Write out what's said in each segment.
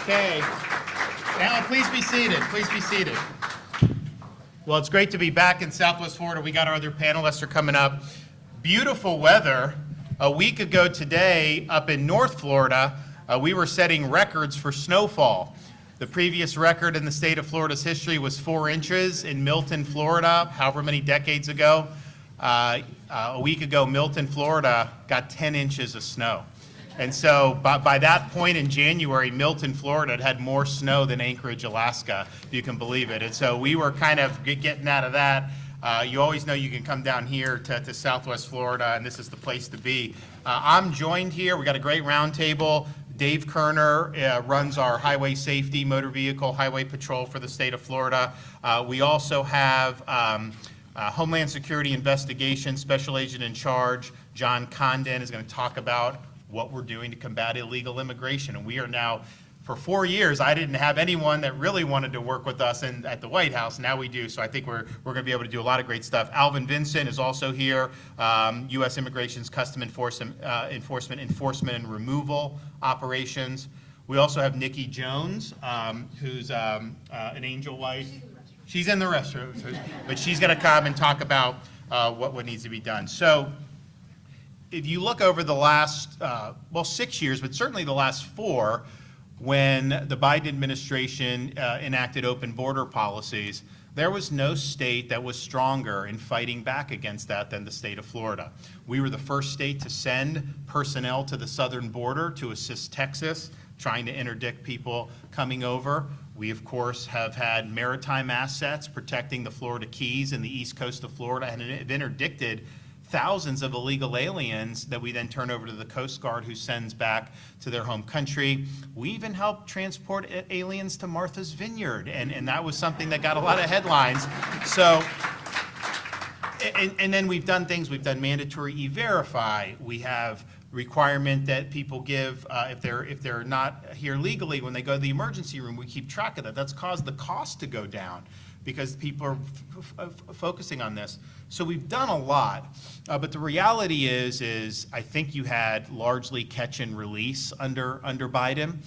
Okay. Now, please be seated. Please be seated. Well, it's great to be back in Southwest Florida. We got our other panelists are coming up. Beautiful weather. A week ago today, up in North Florida, we were setting records for snowfall. The previous record in the state of Florida's history was 4 inches in Milton, Florida, however many decades ago. A week ago, Milton, Florida got 10 inches of snow. And so by that point in January, Milton, Florida had more snow than Anchorage, Alaska, if you can believe it. And so we were kind of getting out of that. You always know you can come down here to Southwest Florida, and this is the place to be. I'm joined here. We got a great roundtable. Dave Kerner runs our highway safety, motor vehicle, highway patrol for the state of Florida. We also have Homeland Security Investigation Special Agent in Charge, John Condon, is going to talk about what we're doing to combat illegal immigration. And we are now, for 4 years, I didn't have anyone that really wanted to work with us at the White House. Now we do. So I think we're going to be able to do a lot of great stuff. Alvin Vincent is also here, U.S. Immigration's Custom Enforcement and Removal Operations. We also have Nikki Jones, who's an angel wife. She's in the restroom, but she's going to come and talk about what needs to be done. So if you look over the last, 6 years, but certainly the last 4, when the Biden administration enacted open border policies, there was no state that was stronger in fighting back against that than the state of Florida. We were the first state to send personnel to the southern border to assist Texas, trying to interdict people coming over. We, of course, have had maritime assets protecting the Florida Keys and the east coast of Florida, and have interdicted thousands of illegal aliens that we then turn over to the Coast Guard, who sends back to their home country. We even helped transport aliens to Martha's Vineyard, and that was something that got a lot of headlines. So, and then we've done things. We've done mandatory E-Verify. We have requirement that people give if they're not here legally, when they go to the emergency room. We keep track of that. That's caused the cost to go down because people are focusing on this. So we've done a lot, but the reality is I think you had largely catch and release under Biden.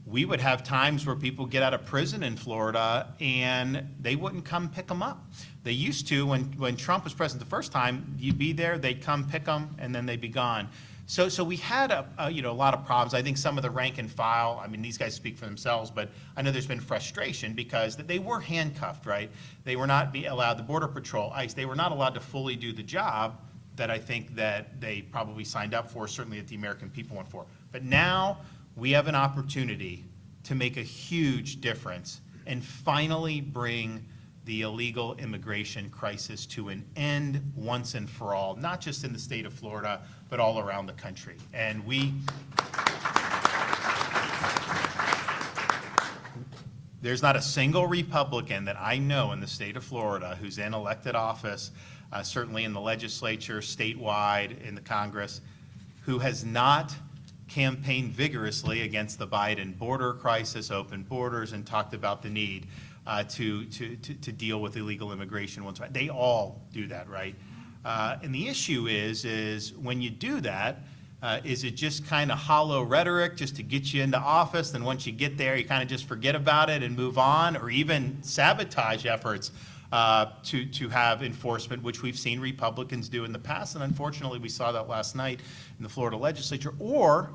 We would have times where people get out of prison in Florida and they wouldn't come pick them up. They used to, when Trump was president the first time, you'd be there, they'd come pick them, and then they'd be gone. So we had a lot of problems. I think some of the rank and file, I mean, these guys speak for themselves, but I know there's been frustration because they were handcuffed, right? They were not allowed, the Border Patrol, ICE, they were not allowed to fully do the job that I think that they probably signed up for, certainly that the American people went for. But now we have an opportunity to make a huge difference and finally bring the illegal immigration crisis to an end once and for all, not just in the state of Florida, but all around the country. And there's not a single Republican that I know in the state of Florida who's in elected office, certainly in the legislature, statewide, in the Congress, who has not campaigned vigorously against the Biden border crisis, open borders, and talked about the need to deal with illegal immigration. They all do that, right? And the issue is when you do that, is it just kind of hollow rhetoric just to get you into office, and once you get there, you kind of just forget about it and move on, or even sabotage efforts to have enforcement, which we've seen Republicans do in the past, and unfortunately we saw that last night in the Florida legislature? Or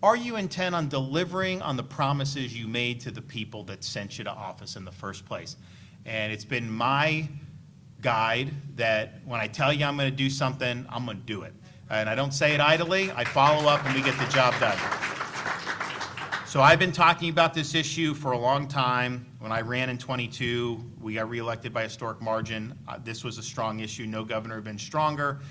are you intent on delivering on the promises you made to the people that sent you to office in the first place? And it's been my guide that when I tell you I'm going to do something, I'm going to do it. And I don't say it idly. I follow up and we get the job done. So I've been talking about this issue for a long time. When I ran in 22, we got reelected by a historic margin. This was a strong issue. No governor had been stronger.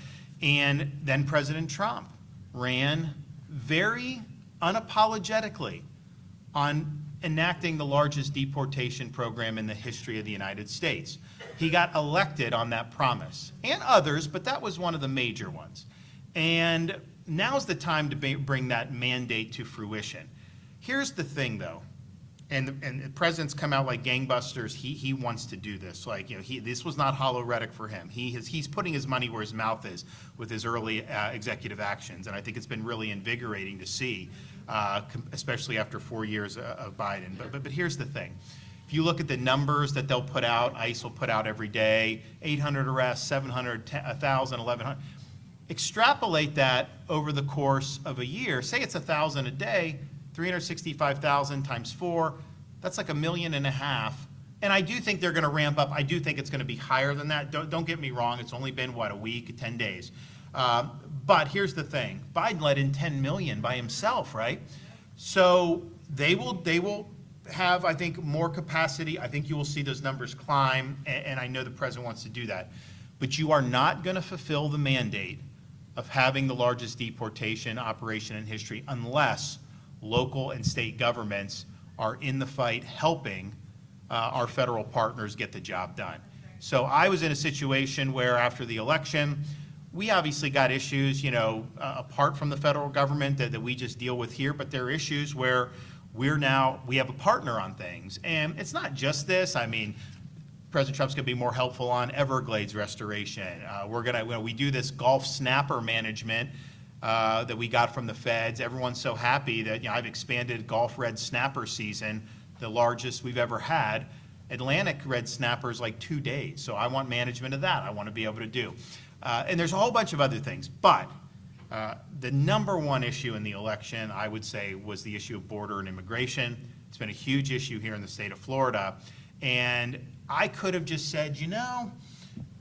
And then President Trump ran very unapologetically on enacting the largest deportation program in the history of the United States. He got elected on that promise, and others, but that was one of the major ones. And now's the time to bring that mandate to fruition. Here's the thing, though, and the president's come out like gangbusters. He wants to do this. This was not hollow rhetoric for him. He's putting his money where his mouth is with his early executive actions, and I think it's been really invigorating to see especially after 4 years of Biden. But here's the thing. If you look at the numbers that they'll put out, ICE will put out every day, 800 arrests, 700, 1,000, 1,100. Extrapolate that over the course of a year. Say it's 1,000 a day, 365,000 times 4, that's like 1.5 million. And I do think they're going to ramp up. I do think it's going to be higher than that. Don't get me wrong. It's only been, what, a week, 10 days. But here's the thing. Biden let in 10 million by himself, right? So they will have, I think, more capacity. I think you will see those numbers climb, and I know the president wants to do that. But you are not going to fulfill the mandate of having the largest deportation operation in history unless local and state governments are in the fight helping our federal partners get the job done. So I was in a situation where after the election, we obviously got issues, apart from the federal government that we just deal with here, but there are issues where we have a partner on things. And it's not just this. I mean, President Trump's going to be more helpful on Everglades restoration. We do this Gulf snapper management that we got from the feds. Everyone's so happy that I've expanded Gulf red snapper season, the largest we've ever had. Atlantic red snappers like 2 days. So I want management of that. I want to be able to do. And there's a whole bunch of other things. But the number one issue in the election, I would say, was the issue of border and immigration. It's been a huge issue here in the state of Florida. And I could have just said,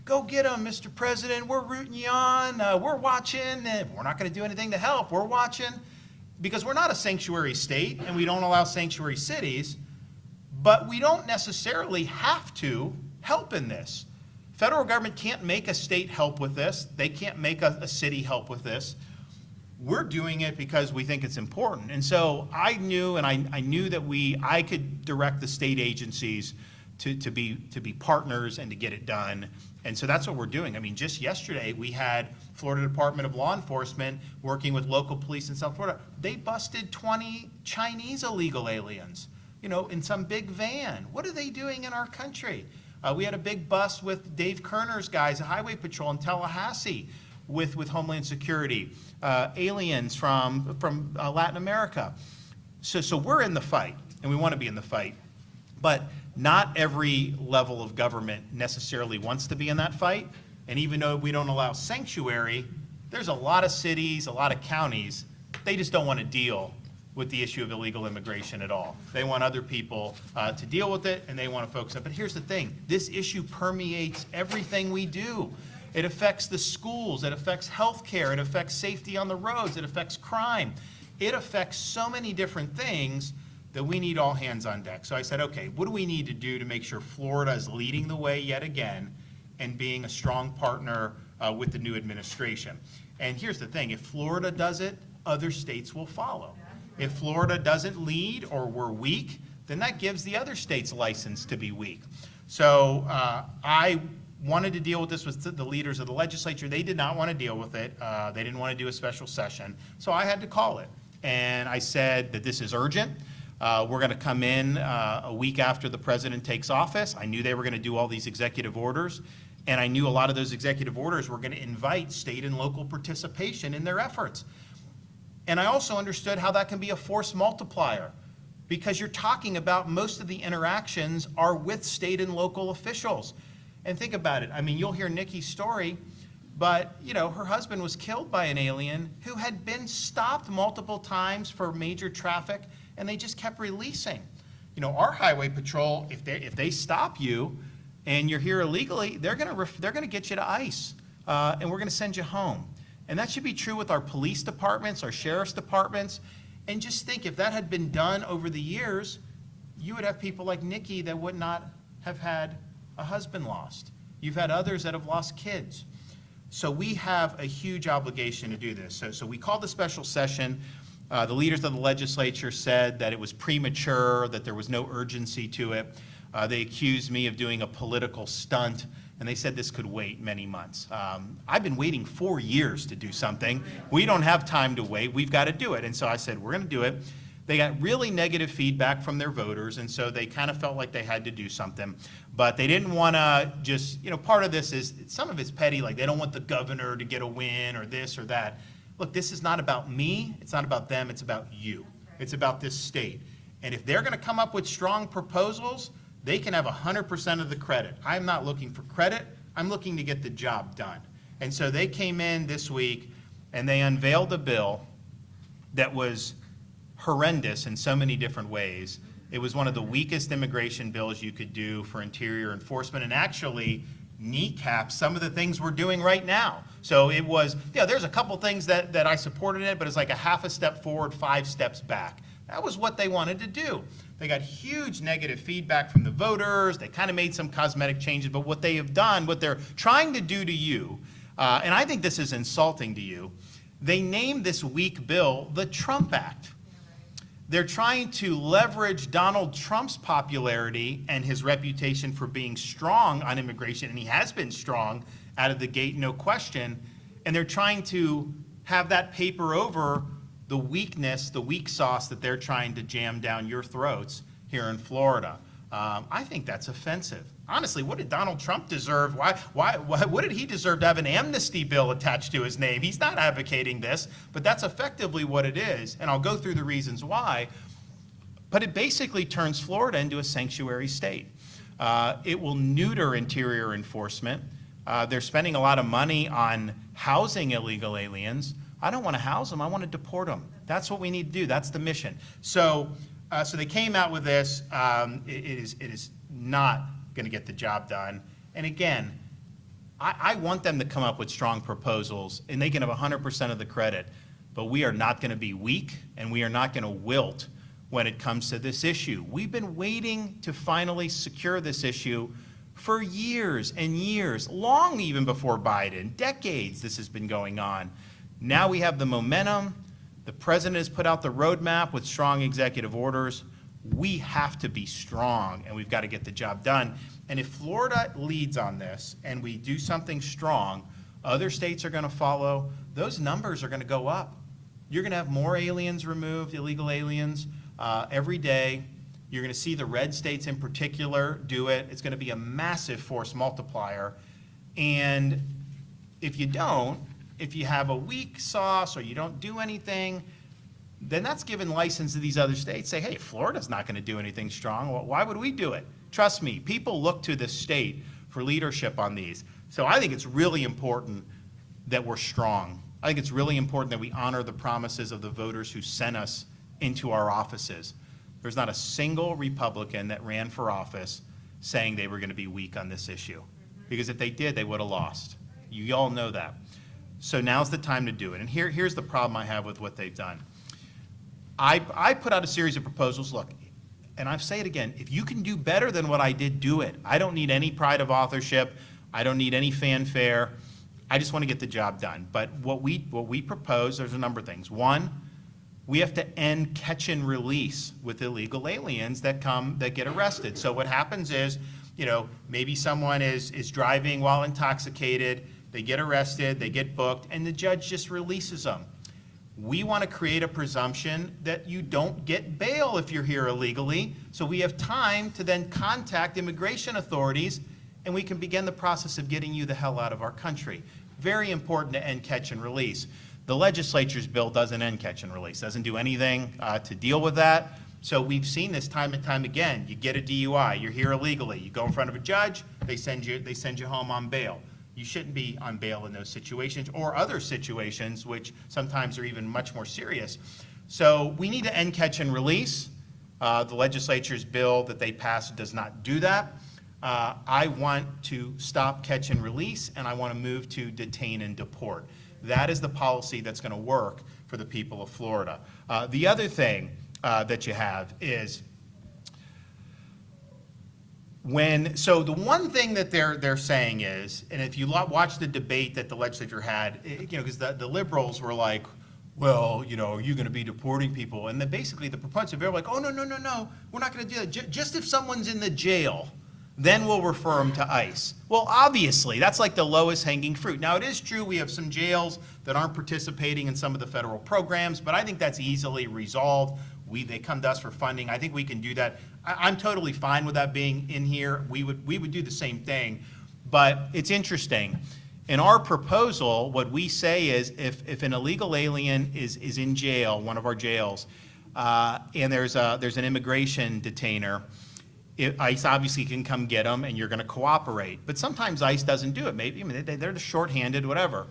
go get them, Mr. President. We're rooting you on. We're watching. We're not going to do anything to help. We're watching. Because we're not a sanctuary state, and we don't allow sanctuary cities. But we don't necessarily have to help in this. Federal government can't make a state help with this. They can't make a city help with this. We're doing it because we think it's important. And so I knew that I could direct the state agencies to be partners and to get it done. And so that's what we're doing. I mean, just yesterday we had Florida Department of Law Enforcement working with local police in South Florida. They busted 20 Chinese illegal aliens, in some big van. What are they doing in our country? We had a big bust with Dave Kerner's guys at Highway Patrol in Tallahassee with Homeland Security, aliens from Latin America. So we're in the fight, and we want to be in the fight. But not every level of government necessarily wants to be in that fight. And even though we don't allow sanctuary, there's a lot of cities, a lot of counties, they just don't want to deal with the issue of illegal immigration at all. They want other people to deal with it, and they want to focus on it. But here's the thing. This issue permeates everything we do. It affects the schools. It affects healthcare. It affects safety on the roads. It affects crime. It affects so many different things that we need all hands on deck. So I said, okay, what do we need to do to make sure Florida is leading the way yet again and being a strong partner with the new administration? And here's the thing. If Florida does it, other states will follow. If Florida doesn't lead or we're weak, then that gives the other states license to be weak. So I wanted to deal with this with the leaders of the legislature. They did not want to deal with it. They didn't want to do a special session. So I had to call it. And I said that this is urgent. We're going to come in a week after the president takes office. I knew they were going to do all these executive orders. And I knew a lot of those executive orders were going to invite state and local participation in their efforts. And I also understood how that can be a force multiplier, because you're talking about most of the interactions are with state and local officials. And think about it. I mean, you'll hear Nikki's story, but her husband was killed by an alien who had been stopped multiple times for major traffic, and they just kept releasing. Our highway patrol, if they stop you and you're here illegally, they're gonna get you to ICE, and we're gonna send you home. And that should be true with our police departments, our sheriff's departments. And just think, if that had been done over the years, you would have people like Nikki that would not have had a husband lost. You've had others that have lost kids. So we have a huge obligation to do this. So we called the special session. The leaders of the legislature said that it was premature, that there was no urgency to it. They accused me of doing a political stunt, and they said this could wait many months. I've been waiting 4 years to do something. We don't have time to wait. We've got to do it. And so I said, we're going to do it. They got really negative feedback from their voters, and so they kind of felt like they had to do something. But they didn't want to just, part of this is, some of it's petty, like they don't want the governor to get a win or this or that. Look, this is not about me. It's not about them. It's about you. It's about this state. And if they're going to come up with strong proposals, they can have 100% of the credit. I'm not looking for credit. I'm looking to get the job done. And so they came in this week and they unveiled a bill that was horrendous in so many different ways. It was one of the weakest immigration bills you could do for interior enforcement, and actually kneecaps some of the things we're doing right now. So it was, there's a couple things that I supported in it, but it's like a half a step forward, 5 steps back. That was what they wanted to do. They got huge negative feedback from the voters. They kind of made some cosmetic changes, but what they have done, what they're trying to do to you, and I think this is insulting to you, they named this weak bill the Trump Act. They're trying to leverage Donald Trump's popularity and his reputation for being strong on immigration, and he has been strong out of the gate, no question, and they're trying to have that paper over the weakness, the weak sauce that they're trying to jam down your throats here in Florida. I think that's offensive. Honestly, what did Donald Trump deserve? What did he deserve to have an amnesty bill attached to his name? He's not advocating this, but that's effectively what it is, and I'll go through the reasons why. But it basically turns Florida into a sanctuary state. It will neuter interior enforcement. They're spending a lot of money on housing illegal aliens. I don't want to house them. I want to deport them. That's what we need to do. That's the mission. So they came out with this. It is not going to get the job done. And again, I want them to come up with strong proposals, and they can have 100% of the credit. But we are not going to be weak, and we are not going to wilt when it comes to this issue. We've been waiting to finally secure this issue for years and years, long even before Biden. Decades this has been going on. Now we have the momentum. The president has put out the roadmap with strong executive orders. We have to be strong, and we've got to get the job done. And if Florida leads on this and we do something strong, other states are going to follow. Those numbers are going to go up. You're going to have more aliens removed, illegal aliens, every day. You're going to see the red states in particular do it. It's going to be a massive force multiplier. And if you don't, if you have a weak sauce or you don't do anything, then that's giving license to these other states. Say, hey, Florida's not going to do anything strong. Well, why would we do it? Trust me, people look to this state for leadership on these. So I think it's really important that we're strong. I think it's really important that we honor the promises of the voters who sent us into our offices. There's not a single Republican that ran for office saying they were going to be weak on this issue. Because if they did, they would have lost. You all know that. So now's the time to do it. And here's the problem I have with what they've done. I put out a series of proposals. Look, and I say it again, if you can do better than what I did, do it. I don't need any pride of authorship. I don't need any fanfare. I just want to get the job done. But what we propose, there's a number of things. One, we have to end catch and release with illegal aliens that get arrested. So what happens is, maybe someone is driving while intoxicated, they get arrested, they get booked, and the judge just releases them. We want to create a presumption that you don't get bail if you're here illegally, so we have time to then contact immigration authorities, and we can begin the process of getting you the hell out of our country. Very important to end catch and release. The legislature's bill doesn't end catch and release, doesn't do anything to deal with that. So we've seen this time and time again. You get a DUI, you're here illegally, you go in front of a judge, they send you home on bail. You shouldn't be on bail in those situations or other situations, which sometimes are even much more serious. So we need to end catch and release. The legislature's bill that they passed does not do that. I want to stop catch and release, and I want to move to detain and deport. That is the policy that's going to work for the people of Florida. The other thing that you have is so the one thing that they're saying is, and if you watch the debate that the legislature had, because the liberals were like, well, are you going to be deporting people? And then basically the proponents of it were like, oh, no, we're not going to do that. Just if someone's in the jail, then we'll refer them to ICE. Well, obviously, that's like the lowest hanging fruit. Now, it is true we have some jails that aren't participating in some of the federal programs, but I think that's easily resolved. They come to us for funding. I think we can do that. I'm totally fine with that being in here. We would do the same thing. But it's interesting. In our proposal, what we say is if an illegal alien is in jail, one of our jails, and there's an immigration detainer, ICE obviously can come get them, and you're going to cooperate. But sometimes ICE doesn't do it. Maybe they're just shorthanded, whatever.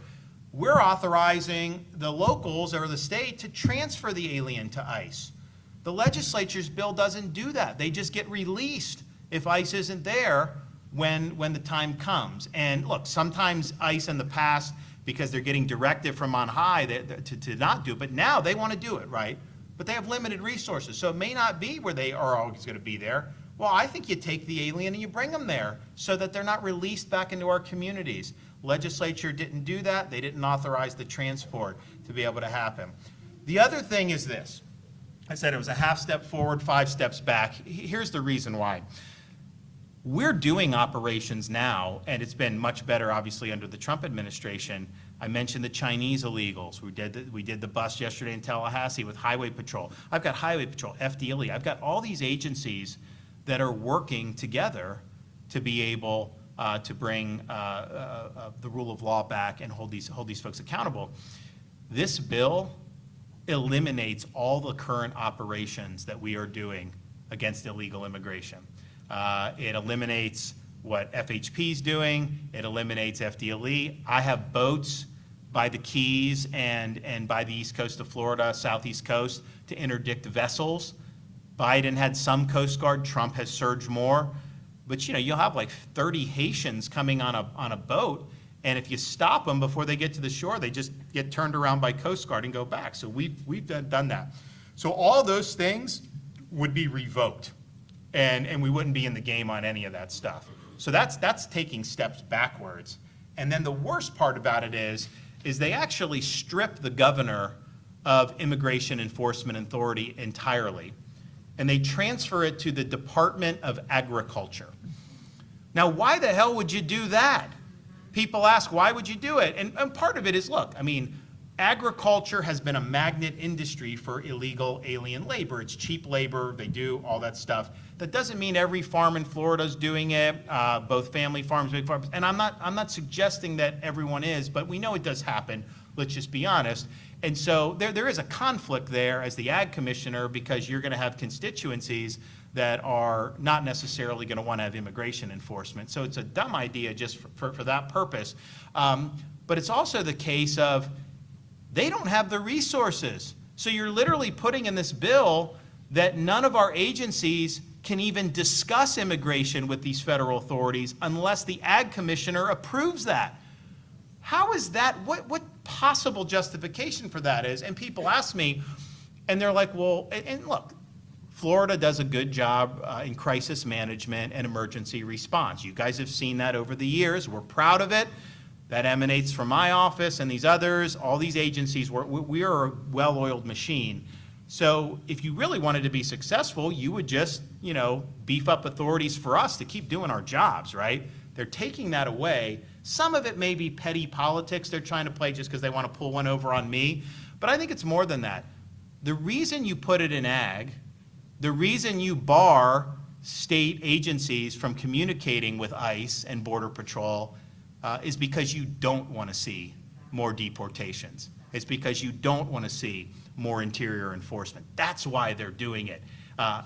We're authorizing the locals or the state to transfer the alien to ICE. The legislature's bill doesn't do that. They just get released if ICE isn't there when the time comes. And look, sometimes ICE in the past, because they're getting directive from on high to not do it, but now they want to do it, right? But they have limited resources, so it may not be where they are always going to be there. Well, I think you take the alien and you bring them there so that they're not released back into our communities. Legislature didn't do that. They didn't authorize the transport to be able to happen. The other thing is this. I said it was a half step forward, 5 steps back. Here's the reason why. We're doing operations now, and it's been much better, obviously, under the Trump administration. I mentioned the Chinese illegals. We did the bust yesterday in Tallahassee with Highway Patrol. I've got Highway Patrol, FDLE. I've got all these agencies that are working together to be able to bring the rule of law back and hold these folks accountable. This bill eliminates all the current operations that we are doing against illegal immigration. It eliminates what FHP is doing. It eliminates FDLE. I have boats by the Keys and by the east coast of Florida, southeast coast, to interdict vessels. Biden had some Coast Guard. Trump has surged more. But you'll have like 30 Haitians coming on a boat, and if you stop them before they get to the shore, they just get turned around by Coast Guard and go back. So we've done that. So all those things would be revoked, and we wouldn't be in the game on any of that stuff. So that's taking steps backwards. And then the worst part about it is they actually strip the governor of immigration enforcement authority entirely, and they transfer it to the Department of Agriculture. Now, why the hell would you do that? People ask, why would you do it? And part of it is, look, agriculture has been a magnet industry for illegal alien labor. It's cheap labor. They do all that stuff. That doesn't mean every farm in Florida is doing it, both family farms, big farms. And I'm not suggesting that everyone is, but we know it does happen. Let's just be honest. And so there is a conflict there as the ag commissioner, because you're going to have constituencies that are not necessarily going to want to have immigration enforcement. So it's a dumb idea just for that purpose. But it's also the case of they don't have the resources. So you're literally putting in this bill that none of our agencies can even discuss immigration with these federal authorities unless the ag commissioner approves that. How is that? What possible justification for that is? And people ask me, and they're like, well, and look, Florida does a good job in crisis management and emergency response. You guys have seen that over the years. We're proud of it. That emanates from my office and these others, all these agencies. We are a well-oiled machine. So if you really wanted to be successful, you would just, beef up authorities for us to keep doing our jobs, right? They're taking that away. Some of it may be petty politics they're trying to play just because they want to pull one over on me. But I think it's more than that. The reason you put it in ag, the reason you bar state agencies from communicating with ICE and Border Patrol is because you don't want to see more deportations. It's because you don't want to see more interior enforcement. That's why they're doing it.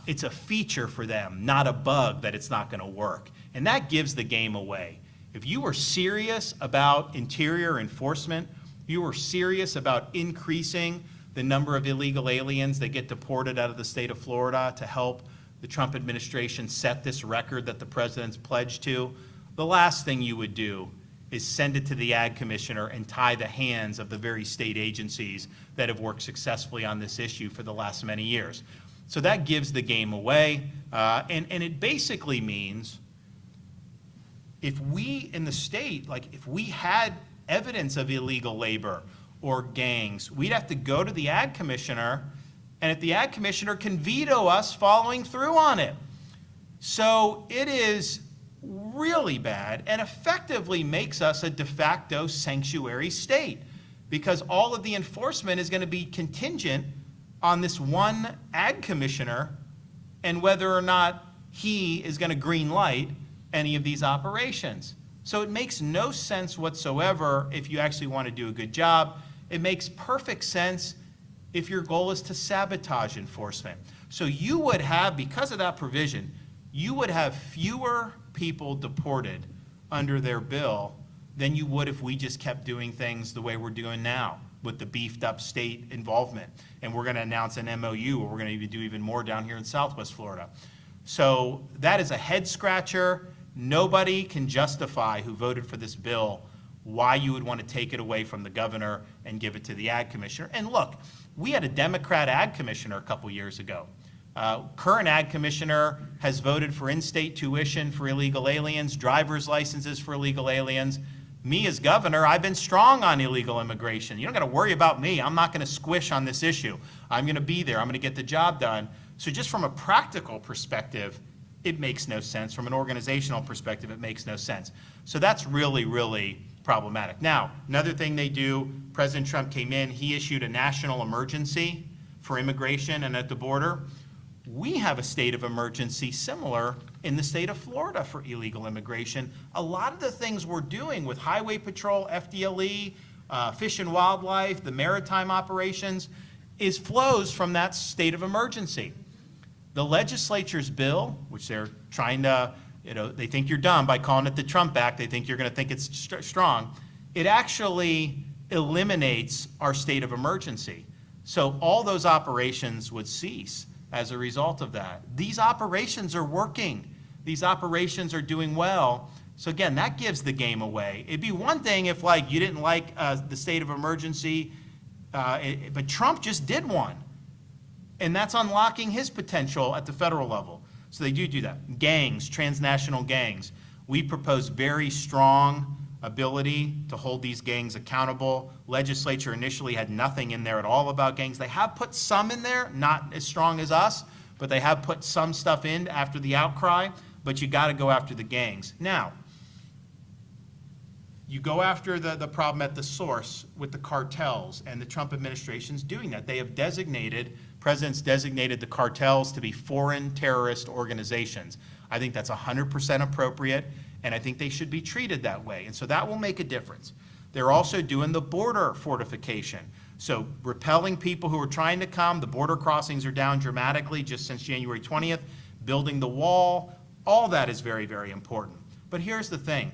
It's a feature for them, not a bug that it's not going to work. And that gives the game away. If you were serious about interior enforcement, you were serious about increasing the number of illegal aliens that get deported out of the state of Florida to help the Trump administration set this record that the president's pledged to, the last thing you would do is send it to the ag commissioner and tie the hands of the very state agencies that have worked successfully on this issue for the last many years. So that gives the game away, and it basically means if we in the state, if we had evidence of illegal labor or gangs, we'd have to go to the ag commissioner, and if the ag commissioner can veto us following through on it. So it is really bad and effectively makes us a de facto sanctuary state, because all of the enforcement is going to be contingent on this one ag commissioner and whether or not he is going to green light any of these operations. So it makes no sense whatsoever if you actually want to do a good job. It makes perfect sense if your goal is to sabotage enforcement. So you would have, because of that provision, you would have fewer people deported under their bill than you would if we just kept doing things the way we're doing now with the beefed up state involvement. And we're going to announce an MOU, or we're going to do even more down here in Southwest Florida. So that is a head scratcher. Nobody can justify who voted for this bill why you would want to take it away from the governor and give it to the ag commissioner. And look, we had a Democrat ag commissioner a couple years ago. Current ag commissioner has voted for in-state tuition for illegal aliens, driver's licenses for illegal aliens. Me as governor, I've been strong on illegal immigration. You don't got to worry about me. I'm not going to squish on this issue. I'm going to be there. I'm going to get the job done. So just from a practical perspective, it makes no sense. From an organizational perspective, it makes no sense. So that's really, really problematic. Now, another thing they do, President Trump came in, he issued a national emergency for immigration and at the border. We have a state of emergency similar in the state of Florida for illegal immigration. A lot of the things we're doing with Highway Patrol, FDLE, Fish and Wildlife, the maritime operations, flows from that state of emergency. The legislature's bill, which they're trying to, they think you're dumb by calling it the Trump Act. They think you're going to think it's strong. It actually eliminates our state of emergency. So all those operations would cease as a result of that. These operations are working. These operations are doing well. So again, that gives the game away. It'd be one thing if you didn't like the state of emergency, but Trump just did one. And that's unlocking his potential at the federal level. So they do that. Gangs, transnational gangs. We propose very strong ability to hold these gangs accountable. Legislature initially had nothing in there at all about gangs. They have put some in there, not as strong as us, but they have put some stuff in after the outcry, but you got to go after the gangs. Now, you go after the problem at the source with the cartels, and the Trump administration's doing that. They have presidents designated the cartels to be foreign terrorist organizations. I think that's 100% appropriate, and I think they should be treated that way. And so that will make a difference. They're also doing the border fortification. So repelling people who are trying to come, the border crossings are down dramatically just since January 20th, building the wall, all that is very, very important. But here's the thing.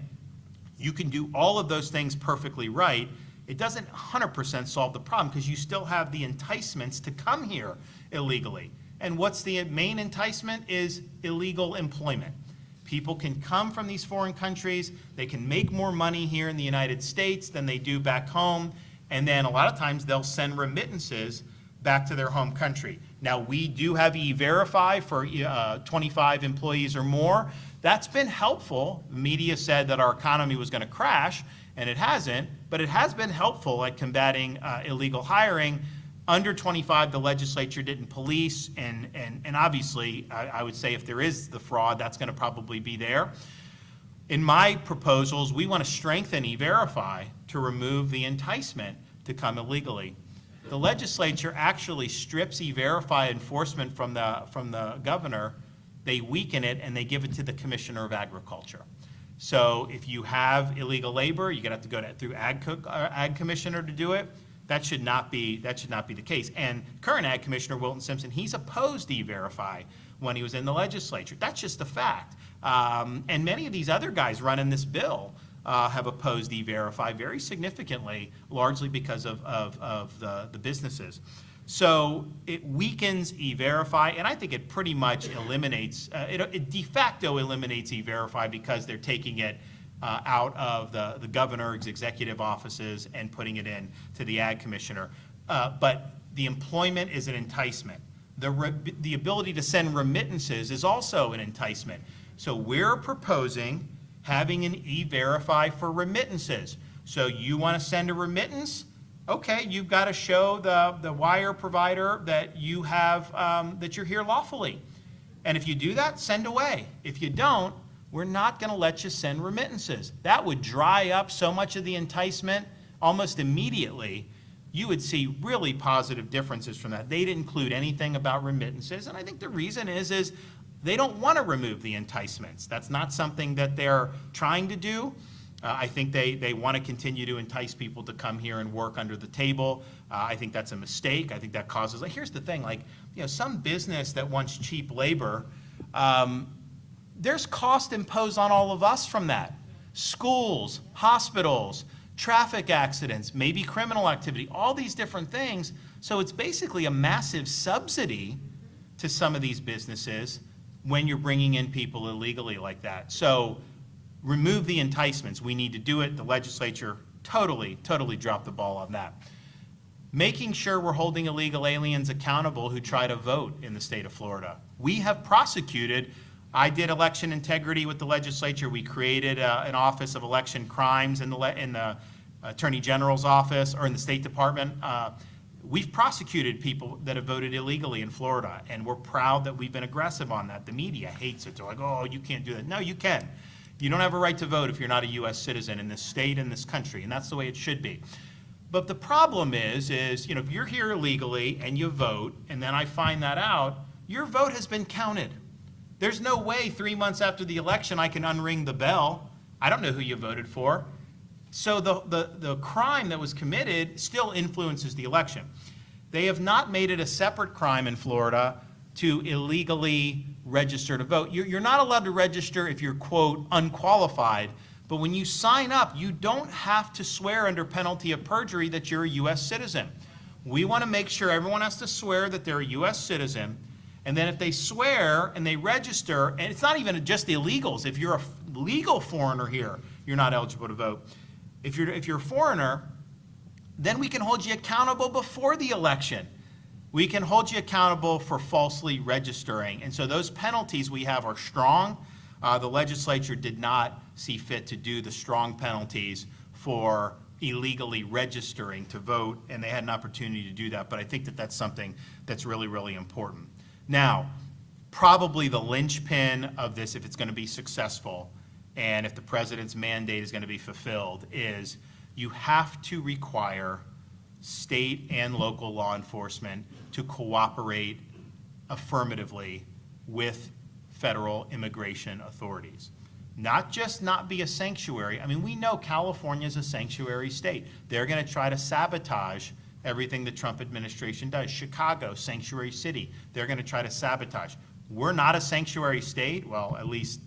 You can do all of those things perfectly right. It doesn't 100% solve the problem because you still have the enticements to come here illegally. And what's the main enticement is illegal employment. People can come from these foreign countries, they can make more money here in the United States than they do back home, and then a lot of times they'll send remittances back to their home country. Now, we do have E-Verify for 25 employees or more. That's been helpful. The media said that our economy was going to crash, and it hasn't, but it has been helpful at combating illegal hiring. Under 25, the legislature didn't police, and obviously, I would say if there is the fraud, that's going to probably be there. In my proposals, we want to strengthen E-Verify to remove the enticement to come illegally. The legislature actually strips E-Verify enforcement from the governor. They weaken it and they give it to the Commissioner of Agriculture. So if you have illegal labor, you're gonna have to go through Ag Commissioner to do it. That should not be the case. And current Ag Commissioner Wilton Simpson, he's opposed E-Verify when he was in the legislature. That's just a fact. And many of these other guys running this bill have opposed E-Verify very significantly, largely because of the businesses. So it weakens E-Verify, and I think it pretty much eliminates, it de facto eliminates E-Verify because they're taking it out of the governor's executive offices and putting it in to the Ag Commissioner. But the employment is an enticement. The ability to send remittances is also an enticement. So we're proposing having an E-Verify for remittances. So you want to send a remittance? Okay, you've got to show the wire provider that you have that you're here lawfully. And if you do that, send away. If you don't, we're not going to let you send remittances. That would dry up so much of the enticement almost immediately. You would see really positive differences from that. They didn't include anything about remittances, and I think the reason is they don't want to remove the enticements. That's not something that they're trying to do. I think they want to continue to entice people to come here and work under the table. I think that's a mistake. I think that causes, like, here's the thing, like, some business that wants cheap labor, there's cost imposed on all of us from that. Schools, hospitals, traffic accidents, maybe criminal activity, all these different things. So it's basically a massive subsidy to some of these businesses when you're bringing in people illegally like that. So remove the enticements. We need to do it. The legislature totally dropped the ball on that. Making sure we're holding illegal aliens accountable who try to vote in the state of Florida. We have prosecuted. I did election integrity with the legislature. We created an Office of Election Crimes in the Attorney General's office, or in the State Department. We've prosecuted people that have voted illegally in Florida, and we're proud that we've been aggressive on that. The media hates it. They're like, oh, you can't do that. No, you can. You don't have a right to vote if you're not a U.S. citizen in this state, in this country, and that's the way it should be. But the problem is if you're here illegally and you vote, and then I find that out, your vote has been counted. There's no way 3 months after the election I can unring the bell. I don't know who you voted for. So the crime that was committed still influences the election. They have not made it a separate crime in Florida to illegally register to vote. You're not allowed to register if you're, quote, unqualified, but when you sign up, you don't have to swear under penalty of perjury that you're a U.S. citizen. We want to make sure everyone has to swear that they're a U.S. citizen, and then if they swear and they register, and it's not even just the illegals. If you're a legal foreigner here, you're not eligible to vote. If you're a foreigner, then we can hold you accountable before the election. We can hold you accountable for falsely registering. And so those penalties we have are strong. The legislature did not see fit to do the strong penalties for illegally registering to vote, and they had an opportunity to do that. But I think that that's something that's really, really important. Now, probably the linchpin of this, if it's going to be successful, and if the president's mandate is going to be fulfilled, is you have to require state and local law enforcement to cooperate affirmatively with federal immigration authorities. Not just not be a sanctuary. I mean, we know California is a sanctuary state. They're going to try to sabotage everything the Trump administration does. Chicago, sanctuary city. They're going to try to sabotage. We're not a sanctuary state. Well, at least,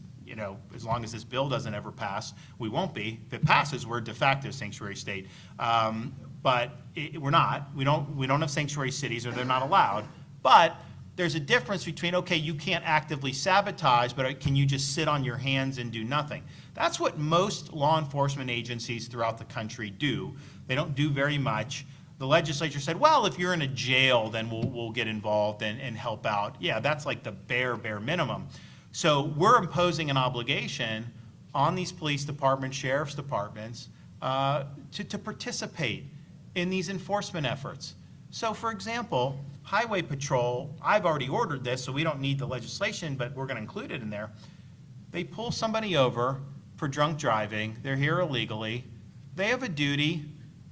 as long as this bill doesn't ever pass, we won't be. If it passes, we're a de facto sanctuary state. But we're not. We don't have sanctuary cities, or they're not allowed. But there's a difference between, okay, you can't actively sabotage, but can you just sit on your hands and do nothing? That's what most law enforcement agencies throughout the country do. They don't do very much. The legislature said, well, if you're in a jail, then we'll get involved and help out. Yeah, that's like the bare minimum. So we're imposing an obligation on these police departments, sheriff's departments, to participate in these enforcement efforts. So for example, Highway Patrol, I've already ordered this, so we don't need the legislation, but we're going to include it in there. They pull somebody over for drunk driving. They're here illegally. They have a duty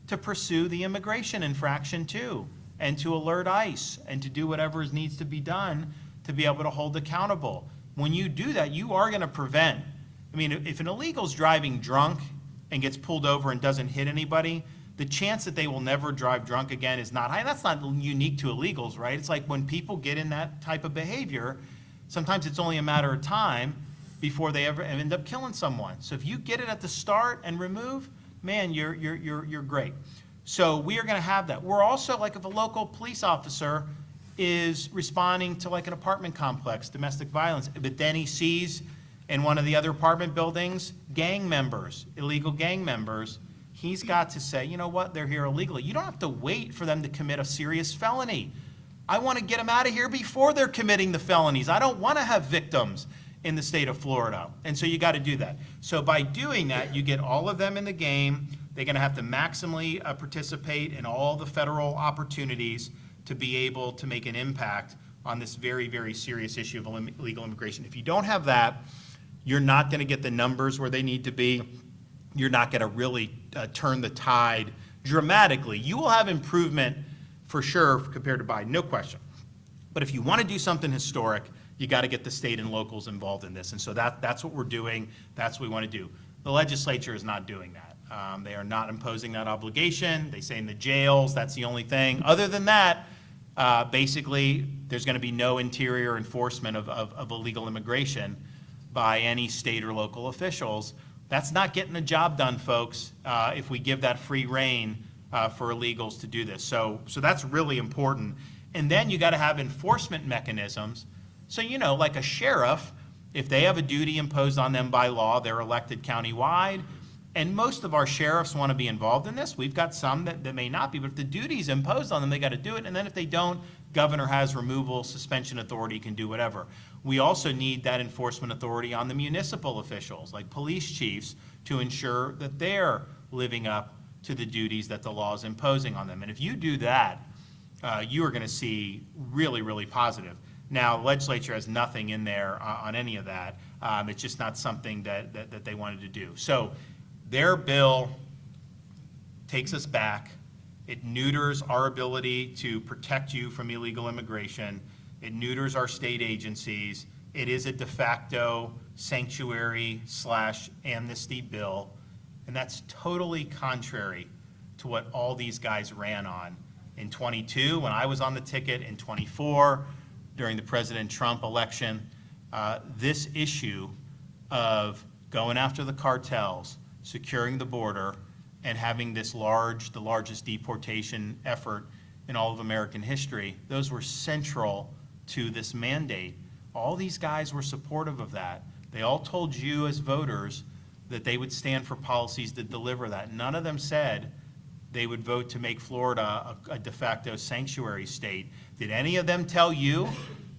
to pursue the immigration infraction too, and to alert ICE, and to do whatever needs to be done to be able to hold accountable. When you do that, you are going to prevent. I mean, if an illegal's driving drunk and gets pulled over and doesn't hit anybody, the chance that they will never drive drunk again is not high. That's not unique to illegals, right? It's like when people get in that type of behavior, sometimes it's only a matter of time before they ever end up killing someone. So if you get it at the start and remove, man, you're great. So we are going to have that. We're also, like, if a local police officer is responding to like an apartment complex, domestic violence, but then he sees in one of the other apartment buildings gang members, illegal gang members, he's got to say, you know what, they're here illegally. You don't have to wait for them to commit a serious felony. I want to get them out of here before they're committing the felonies. I don't want to have victims in the state of Florida. And so you got to do that. So by doing that, you get all of them in the game. They're going to have to maximally participate in all the federal opportunities to be able to make an impact on this very, very serious issue of illegal immigration. If you don't have that, you're not going to get the numbers where they need to be. You're not going to really turn the tide dramatically. You will have improvement for sure compared to Biden, no question. But if you want to do something historic, you got to get the state and locals involved in this. And so that's what we're doing. That's what we want to do. The legislature is not doing that. They are not imposing that obligation. They say in the jails, that's the only thing. Other than that, basically, there's going to be no interior enforcement of illegal immigration by any state or local officials. That's not getting the job done, folks, if we give that free rein for illegals to do this. So that's really important. And then you got to have enforcement mechanisms. So, like a sheriff, if they have a duty imposed on them by law, they're elected countywide. And most of our sheriffs want to be involved in this. We've got some that may not be, but if the duty's imposed on them, they got to do it. And then if they don't, governor has removal, suspension authority, can do whatever. We also need that enforcement authority on the municipal officials, like police chiefs, to ensure that they're living up to the duties that the law is imposing on them. And if you do that, you are going to see really, really positive. Now, the legislature has nothing in there on any of that. It's just not something that they wanted to do. So their bill takes us back. It neuters our ability to protect you from illegal immigration. It neuters our state agencies. It is a de facto sanctuary/amnesty bill. And that's totally contrary to what all these guys ran on in 22, when I was on the ticket, in 24, during the President Trump election. This issue of going after the cartels, securing the border, and having this the largest deportation effort in all of American history, those were central to this mandate. All these guys were supportive of that. They all told you as voters that they would stand for policies that deliver that. None of them said they would vote to make Florida a de facto sanctuary state. Did any of them tell you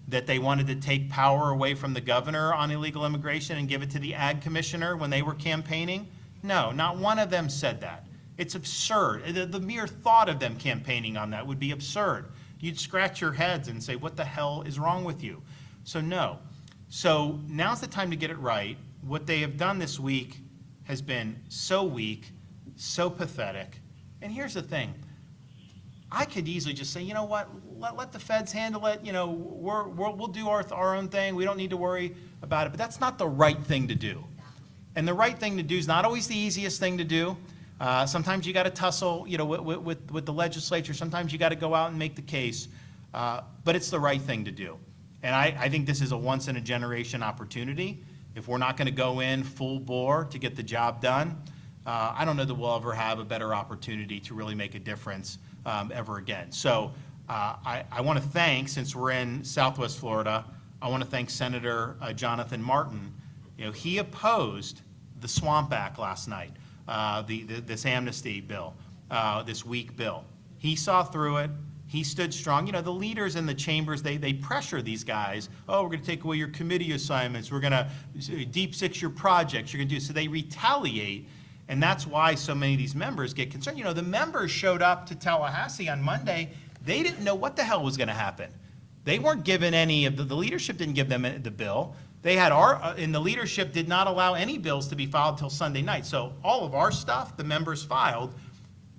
that they wanted to take power away from the governor on illegal immigration and give it to the ag commissioner when they were campaigning? No, not one of them said that. It's absurd. The mere thought of them campaigning on that would be absurd. You'd scratch your heads and say, what the hell is wrong with you? So no. So now's the time to get it right. What they have done this week has been so weak, so pathetic. And here's the thing. I could easily just say, you know what, let the feds handle it. We'll do our own thing. We don't need to worry about it. But that's not the right thing to do. And the right thing to do is not always the easiest thing to do. Sometimes you got to tussle, with the legislature. Sometimes you got to go out and make the case. But it's the right thing to do. And I think this is a once-in-a-generation opportunity. If we're not going to go in full bore to get the job done, I don't know that we'll ever have a better opportunity to really make a difference ever again. So I want to thank, since we're in Southwest Florida, I want to thank Senator Jonathan Martin. He opposed the Swamp Act last night, this amnesty bill, this weak bill. He saw through it. He stood strong. The leaders in the chambers, they pressure these guys. Oh, we're going to take away your committee assignments. We're going to deep six your projects. You're going to do so. They retaliate, and that's why so many of these members get concerned. The members showed up to Tallahassee on Monday. They didn't know what the hell was going to happen. They weren't given any of the leadership didn't give them the bill. They had and the leadership did not allow any bills to be filed till Sunday night. So all of our stuff, the members filed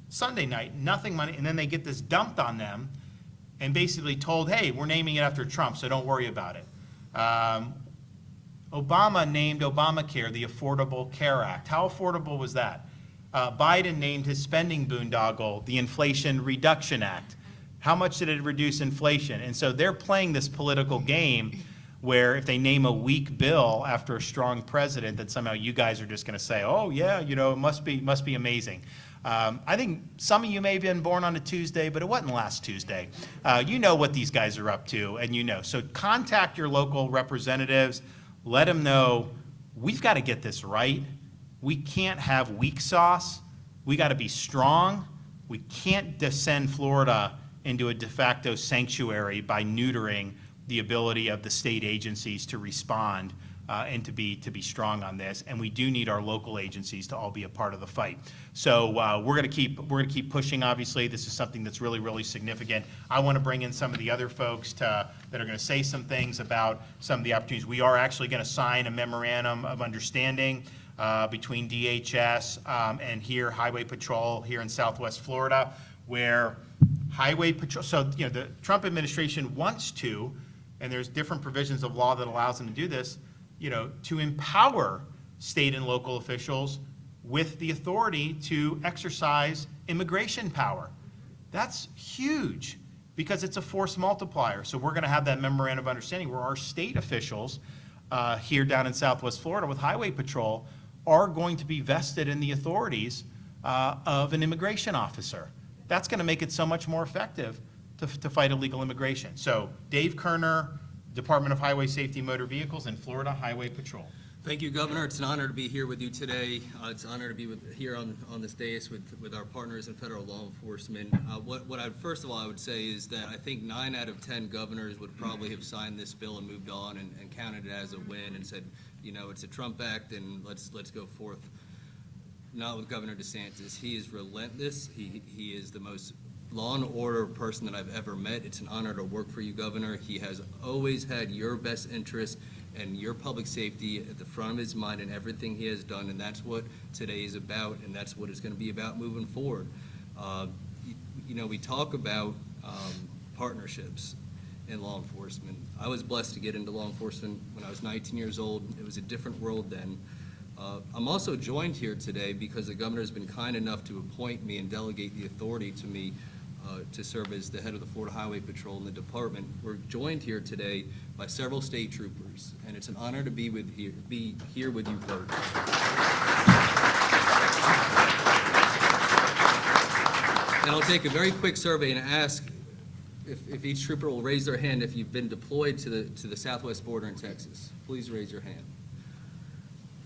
Sunday night, nothing money, and then they get this dumped on them and basically told, hey, we're naming it after Trump, so don't worry about it. Obama named Obamacare the Affordable Care Act. How affordable was that? Biden named his spending boondoggle the Inflation Reduction Act. How much did it reduce inflation? And so they're playing this political game where if they name a weak bill after a strong president, that somehow you guys are just going to say, oh yeah, it must be amazing. I think some of you may have been born on a Tuesday, but it wasn't last Tuesday. You know what these guys are up to, and So contact your local representatives. Let them know we've got to get this right. We can't have weak sauce. We got to be strong. We can't descend Florida into a de facto sanctuary by neutering the ability of the state agencies to respond and to be strong on this. And we do need our local agencies to all be a part of the fight. So we're going to keep pushing. Obviously, this is something that's really, really significant. I want to bring in some of the other folks that are going to say some things about some of the opportunities. We are actually going to sign a memorandum of understanding between DHS and Highway Patrol here in Southwest Florida, where Highway Patrol. So the Trump administration wants to, and there's different provisions of law that allows them to do this, to empower state and local officials with the authority to exercise immigration power. That's huge because it's a force multiplier. So we're going to have that memorandum of understanding where our state officials here down in Southwest Florida with Highway Patrol are going to be vested in the authorities of an immigration officer. That's going to make it so much more effective to fight illegal immigration. So Dave Kerner, Department of Highway Safety Motor Vehicles, and Florida Highway Patrol. Thank you, Governor. It's an honor to be here with you today. It's an honor to be here on this dais with our partners in federal law enforcement. First of all, I would say is that I think 9 out of 10 governors would probably have signed this bill and moved on and counted it as a win and said, you know, it's a Trump act and let's go forth. Not with Governor DeSantis. He is relentless. He is the most law and order person that I've ever met. It's an honor to work for you, Governor. He has always had your best interest and your public safety at the front of his mind in everything he has done, and that's what today is about, and that's what it's going to be about moving forward. You know, we talk about partnerships in law enforcement. I was blessed to get into law enforcement when I was 19 years old. It was a different world then. I'm also joined here today because the governor has been kind enough to appoint me and delegate the authority to me to serve as the head of the Florida Highway Patrol in the department. We're joined here today by several state troopers, and it's an honor to be here with you folks. And I'll take a very quick survey and ask if each trooper will raise their hand if you've been deployed to the southwest border in Texas. Please raise your hand.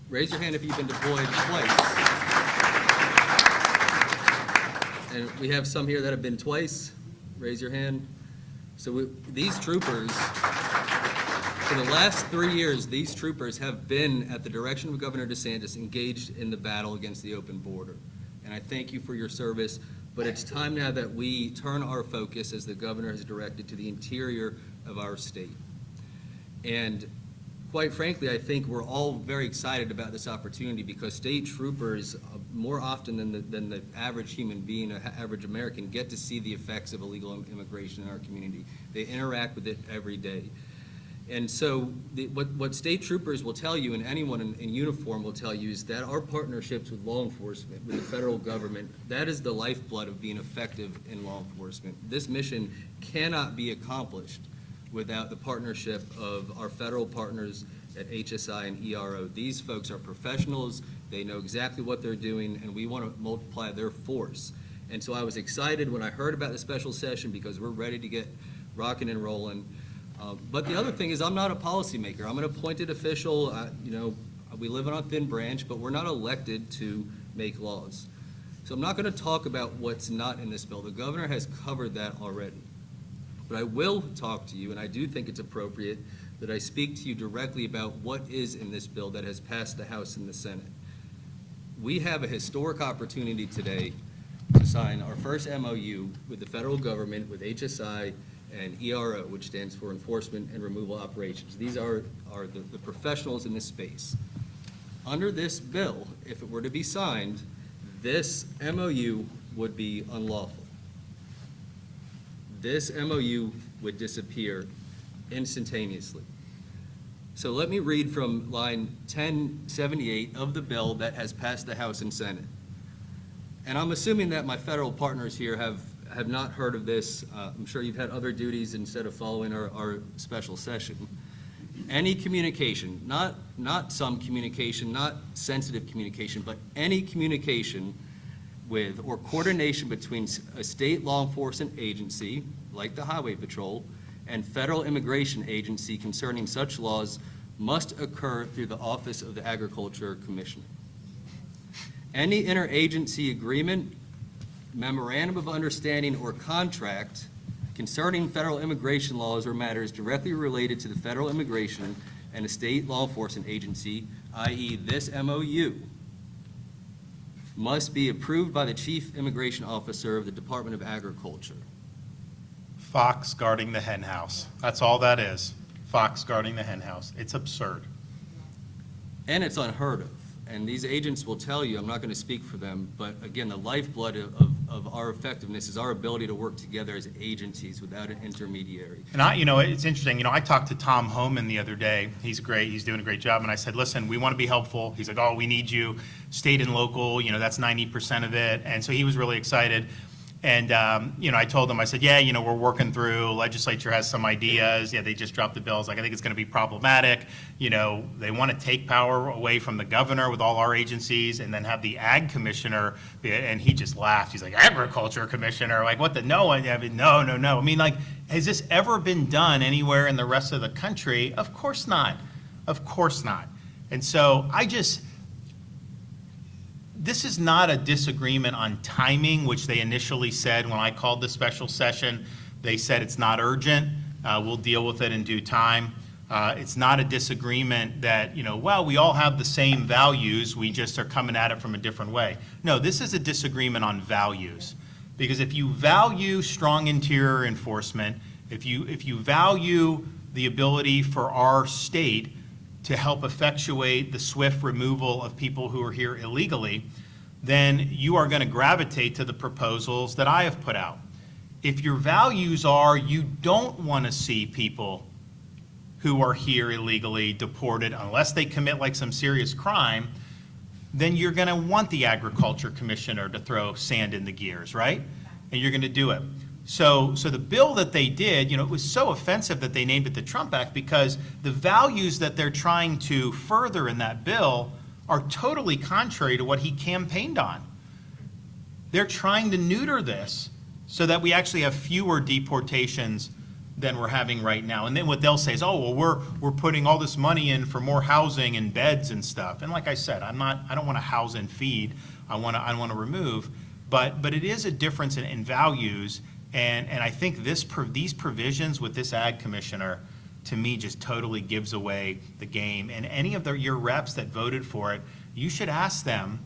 Raise your hand if you've been deployed twice. And we have some here that have been twice. Raise your hand. So these troopers, for the last 3 years, these troopers have been, at the direction of Governor DeSantis, engaged in the battle against the open border. And I thank you for your service, but it's time now that we turn our focus, as the governor has directed, to the interior of our state. And quite frankly, I think we're all very excited about this opportunity because state troopers, more often than the average human being, or average American, get to see the effects of illegal immigration in our community. They interact with it every day. And so what state troopers will tell you, and anyone in uniform will tell you, is that our partnerships with law enforcement, with the federal government, that is the lifeblood of being effective in law enforcement. This mission cannot be accomplished without the partnership of our federal partners at HSI and ERO. These folks are professionals, they know exactly what they're doing, and we want to multiply their force. And so I was excited when I heard about the special session because we're ready to get rocking and rolling. But the other thing is I'm not a policymaker. I'm an appointed official. You know, we live on a thin branch, but we're not elected to make laws. So I'm not going to talk about what's not in this bill. The governor has covered that already. But I will talk to you, and I do think it's appropriate that I speak to you directly about what is in this bill that has passed the House and the Senate. We have a historic opportunity today to sign our first MOU with the federal government, with HSI and ERO, which stands for Enforcement and Removal Operations. These are the professionals in this space. Under this bill, if it were to be signed, this MOU would be unlawful. This MOU would disappear instantaneously. So let me read from line 1078 of the bill that has passed the House and Senate. And I'm assuming that my federal partners here have not heard of this. I'm sure you've had other duties instead of following our special session. Any communication, not some communication, not sensitive communication, but any communication with or coordination between a state law enforcement agency, like the Highway Patrol, and federal immigration agency concerning such laws must occur through the Office of the Agriculture Commissioner. Any interagency agreement, memorandum of understanding, or contract concerning federal immigration laws or matters directly related to the federal immigration and a state law enforcement agency, i.e. this MOU, must be approved by the Chief Immigration Officer of the Department of Agriculture. Fox guarding the hen house. That's all that is. Fox guarding the hen house. It's absurd. And it's unheard of. And these agents will tell you, I'm not going to speak for them, but again, the lifeblood of of our effectiveness is our ability to work together as agencies without an intermediary. And it's interesting, I talked to Tom Homan the other day. He's great, he's doing a great job. And I said, listen, we want to be helpful. He's like, oh, we need you, state and local, that's 90% of it. And so he was really excited. And, I told him, I said, yeah, we're working through, legislature has some ideas. Yeah, they just dropped the bills. Like, I think it's going to be problematic. They want to take power away from the governor with all our agencies and then have the ag commissioner. And he just laughed. He's like, agriculture commissioner? Like, what the, no, I mean, no. I mean, like, has this ever been done anywhere in the rest of the country? Of course not. Of course not. And so this is not a disagreement on timing, which they initially said when I called the special session. They said it's not urgent. We'll deal with it in due time. It's not a disagreement that, we all have the same values. We just are coming at it from a different way. No, this is a disagreement on values. Because if you value strong interior enforcement, if you value the ability for our state to help effectuate the swift removal of people who are here illegally, then you are going to gravitate to the proposals that I have put out. If your values are you don't want to see people who are here illegally deported unless they commit like some serious crime, then you're going to want the agriculture commissioner to throw sand in the gears, right? And you're going to do it. So the bill that they did, it was so offensive that they named it the Trump Act because the values that they're trying to further in that bill are totally contrary to what he campaigned on. They're trying to neuter this so that we actually have fewer deportations than we're having right now. And then what they'll say is, oh, well, we're putting all this money in for more housing and beds and stuff. And like I said, I don't want to house and feed. I want to remove. But it is a difference in values. And I think these provisions with this ag commissioner, to me, just totally gives away the game. And any of your reps that voted for it, you should ask them,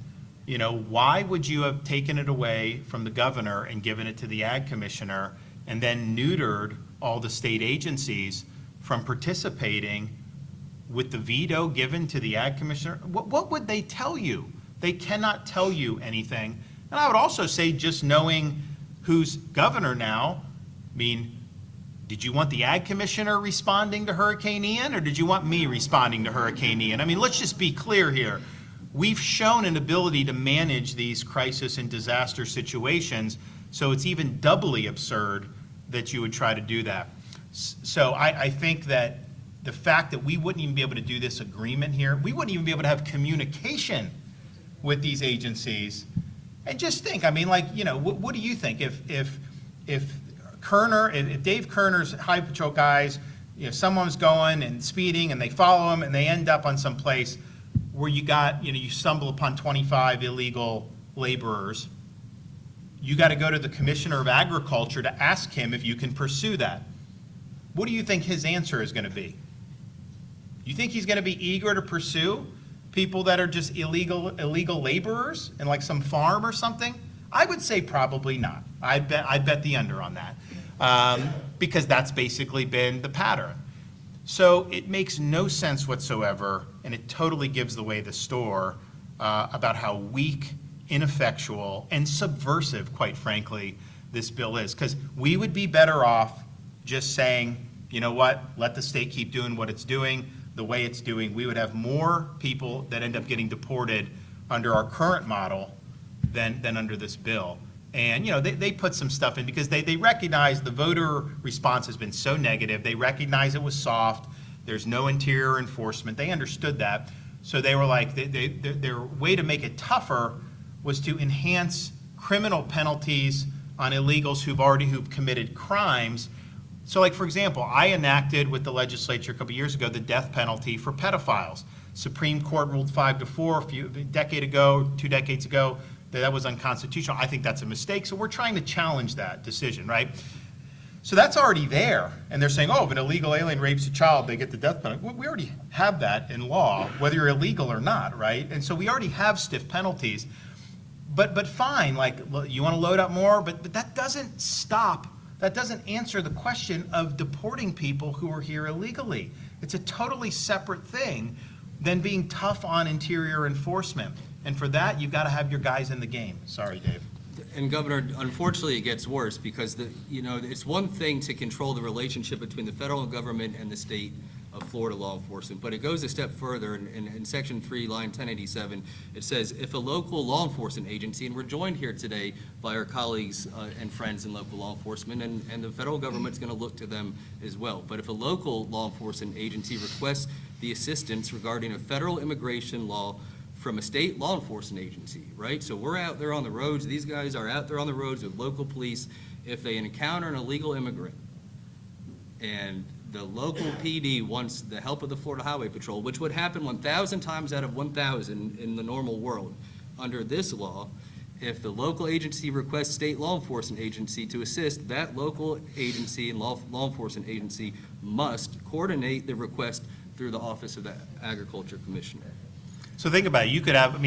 why would you have taken it away from the governor and given it to the ag commissioner and then neutered all the state agencies from participating with the veto given to the ag commissioner? What would they tell you? They cannot tell you anything. And I would also say, just knowing who's governor now, I mean, did you want the ag commissioner responding to Hurricane Ian, or did you want me responding to Hurricane Ian? I mean, let's just be clear here. We've shown an ability to manage these crisis and disaster situations, so it's even doubly absurd that you would try to do that. So I think that the fact that we wouldn't even be able to do this agreement here, we wouldn't even be able to have communication with these agencies. And just think, I mean, like, what do you think if Dave Kerner's Highway Patrol guys, someone's going and speeding and they follow him and they end up on some place where you stumble upon 25 illegal laborers. You got to go to the Commissioner of Agriculture to ask him if you can pursue that. What do you think his answer is going to be? You think he's going to be eager to pursue people that are just illegal laborers in like some farm or something? I would say probably not. I'd bet the under on that, because that's basically been the pattern. So it makes no sense whatsoever, and it totally gives away the store about how weak, ineffectual, and subversive, quite frankly, this bill is. Because we would be better off just saying, you know what, let the state keep doing what it's doing the way it's doing. We would have more people that end up getting deported under our current model than under this bill. And they put some stuff in because they recognize the voter response has been so negative. They recognize it was soft. There's no interior enforcement. They understood that. So they were like, their way to make it tougher was to enhance criminal penalties on illegals who've committed crimes. So like, for example, I enacted with the legislature a couple years ago the death penalty for pedophiles. Supreme Court ruled 5-4 a decade ago, 2 decades ago, that was unconstitutional. I think that's a mistake. So we're trying to challenge that decision, right? So that's already there. And they're saying, oh, if an illegal alien rapes a child, they get the death penalty. We already have that in law, whether you're illegal or not, right? And so we already have stiff penalties. But fine, like, you want to load up more, but that doesn't stop. That doesn't answer the question of deporting people who are here illegally. It's a totally separate thing than being tough on interior enforcement. And for that, you've got to have your guys in the game. Sorry, Dave. And Governor, unfortunately, it gets worse because it's one thing to control the relationship between the federal government and the state of Florida law enforcement, but it goes a step further. In Section 3, line 1087, it says, if a local law enforcement agency, and we're joined here today by our colleagues and friends in local law enforcement, and the federal government's going to look to them as well. But if a local law enforcement agency requests the assistance regarding a federal immigration law from a state law enforcement agency, right? So we're out there on the roads. These guys are out there on the roads with local police. If they encounter an illegal immigrant and the local PD wants the help of the Florida Highway Patrol, which would happen 1,000 times out of 1,000 in the normal world, under this law, if the local agency requests state law enforcement agency to assist, that local agency and law enforcement agency must coordinate the request through the Office of the Agriculture Commissioner. So think about it, you could have,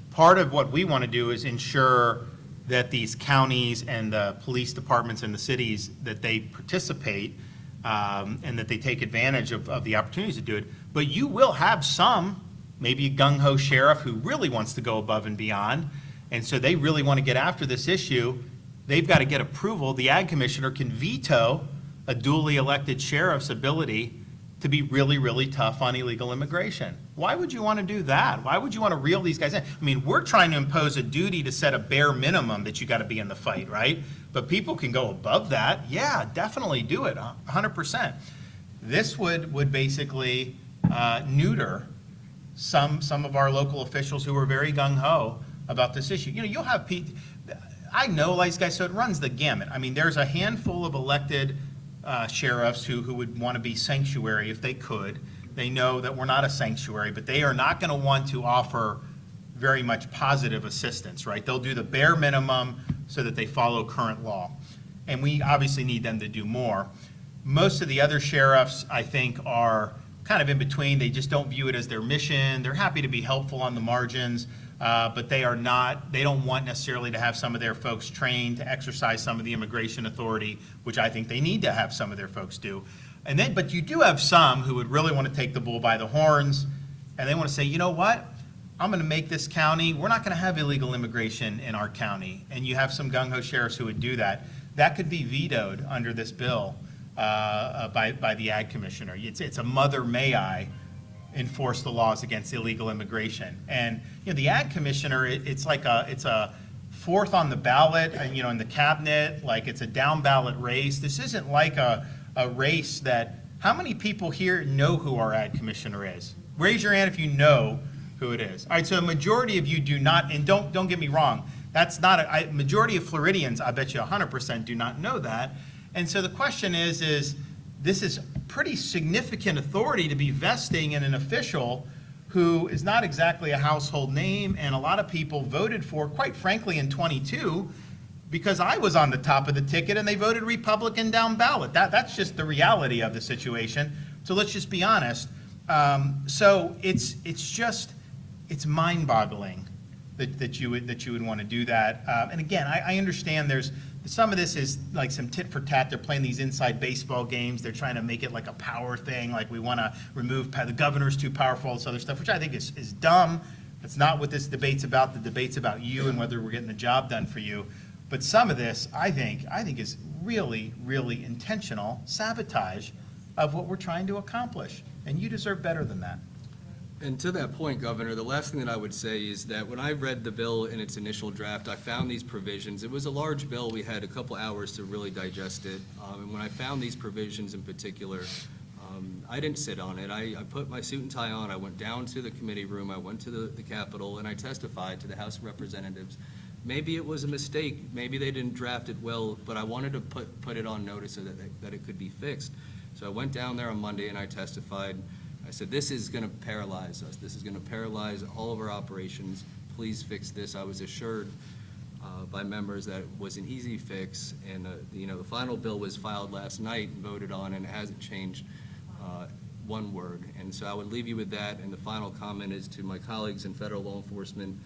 part of what we want to do is ensure that these counties and the police departments and the cities, that they participate and that they take advantage of the opportunities to do it. But you will have some, maybe a gung-ho sheriff who really wants to go above and beyond, and so they really want to get after this issue. They've got to get approval. The ag commissioner can veto a duly elected sheriff's ability to be really, really tough on illegal immigration. Why would you want to do that? Why would you want to reel these guys in? We're trying to impose a duty to set a bare minimum that you got to be in the fight, right? But people can go above that. Yeah, definitely do it, 100%. This would basically neuter some of our local officials who are very gung-ho about this issue. You'll have people, I know these guys, so it runs the gamut. There's a handful of elected sheriffs who would want to be sanctuary if they could. They know that we're not a sanctuary, but they are not going to want to offer very much positive assistance, right? They'll do the bare minimum so that they follow current law. And we obviously need them to do more. Most of the other sheriffs, I think, are kind of in between. They just don't view it as their mission. They're happy to be helpful on the margins, but they don't want necessarily to have some of their folks trained to exercise some of the immigration authority, which I think they need to have some of their folks do. But you do have some who would really want to take the bull by the horns, and they want to say, you know what? I'm going to make this county, we're not going to have illegal immigration in our county. And you have some gung-ho sheriffs who would do that. That could be vetoed under this bill by the ag commissioner. It's a mother may I enforce the laws against illegal immigration. And the ag commissioner, it's a fourth on the ballot, and in the cabinet, like it's a down ballot race. This isn't like a race that, how many people here know who our ag commissioner is? Raise your hand if you know who it is. All right, so a majority of you do not, and don't get me wrong, that's not a majority of Floridians, I bet you 100% do not know that. And so the question is this is pretty significant authority to be vesting in an official who is not exactly a household name, and a lot of people voted for, quite frankly, in 22, because I was on the top of the ticket and they voted Republican down ballot. That's just the reality of the situation. So let's just be honest. So it's mind-boggling that you would want to do that. And again, I understand there's some of this is like some tit for tat. They're playing these inside baseball games. They're trying to make it like a power thing, like we want to remove the governor's too powerful, all this other stuff, which I think is dumb. That's not what this debate's about. The debate's about you and whether we're getting the job done for you. But some of this, I think is really, really intentional sabotage of what we're trying to accomplish. And you deserve better than that. And to that point, Governor, the last thing that I would say is that when I read the bill in its initial draft, I found these provisions. It was a large bill. We had a couple hours to really digest it. And when I found these provisions in particular, I didn't sit on it. I put my suit and tie on. I went down to the committee room. I went to the Capitol, and I testified to the House of Representatives. Maybe it was a mistake. Maybe they didn't draft it well, but I wanted to put it on notice so that it could be fixed. So I went down there on Monday and I testified. I said, this is going to paralyze us. This is going to paralyze all of our operations. Please fix this. I was assured by members that it was an easy fix, and the final bill was filed last night and voted on, and it hasn't changed one word. And so I would leave you with that. And the final comment is to my colleagues in federal law enforcement.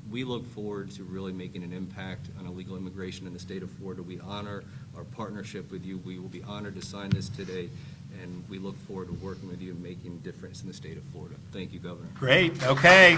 We look forward to really making an impact on illegal immigration in the state of Florida. We honor our partnership with you. We will be honored to sign this today, and we look forward to working with you and making a difference in the state of Florida. Thank you, Governor. Great, okay.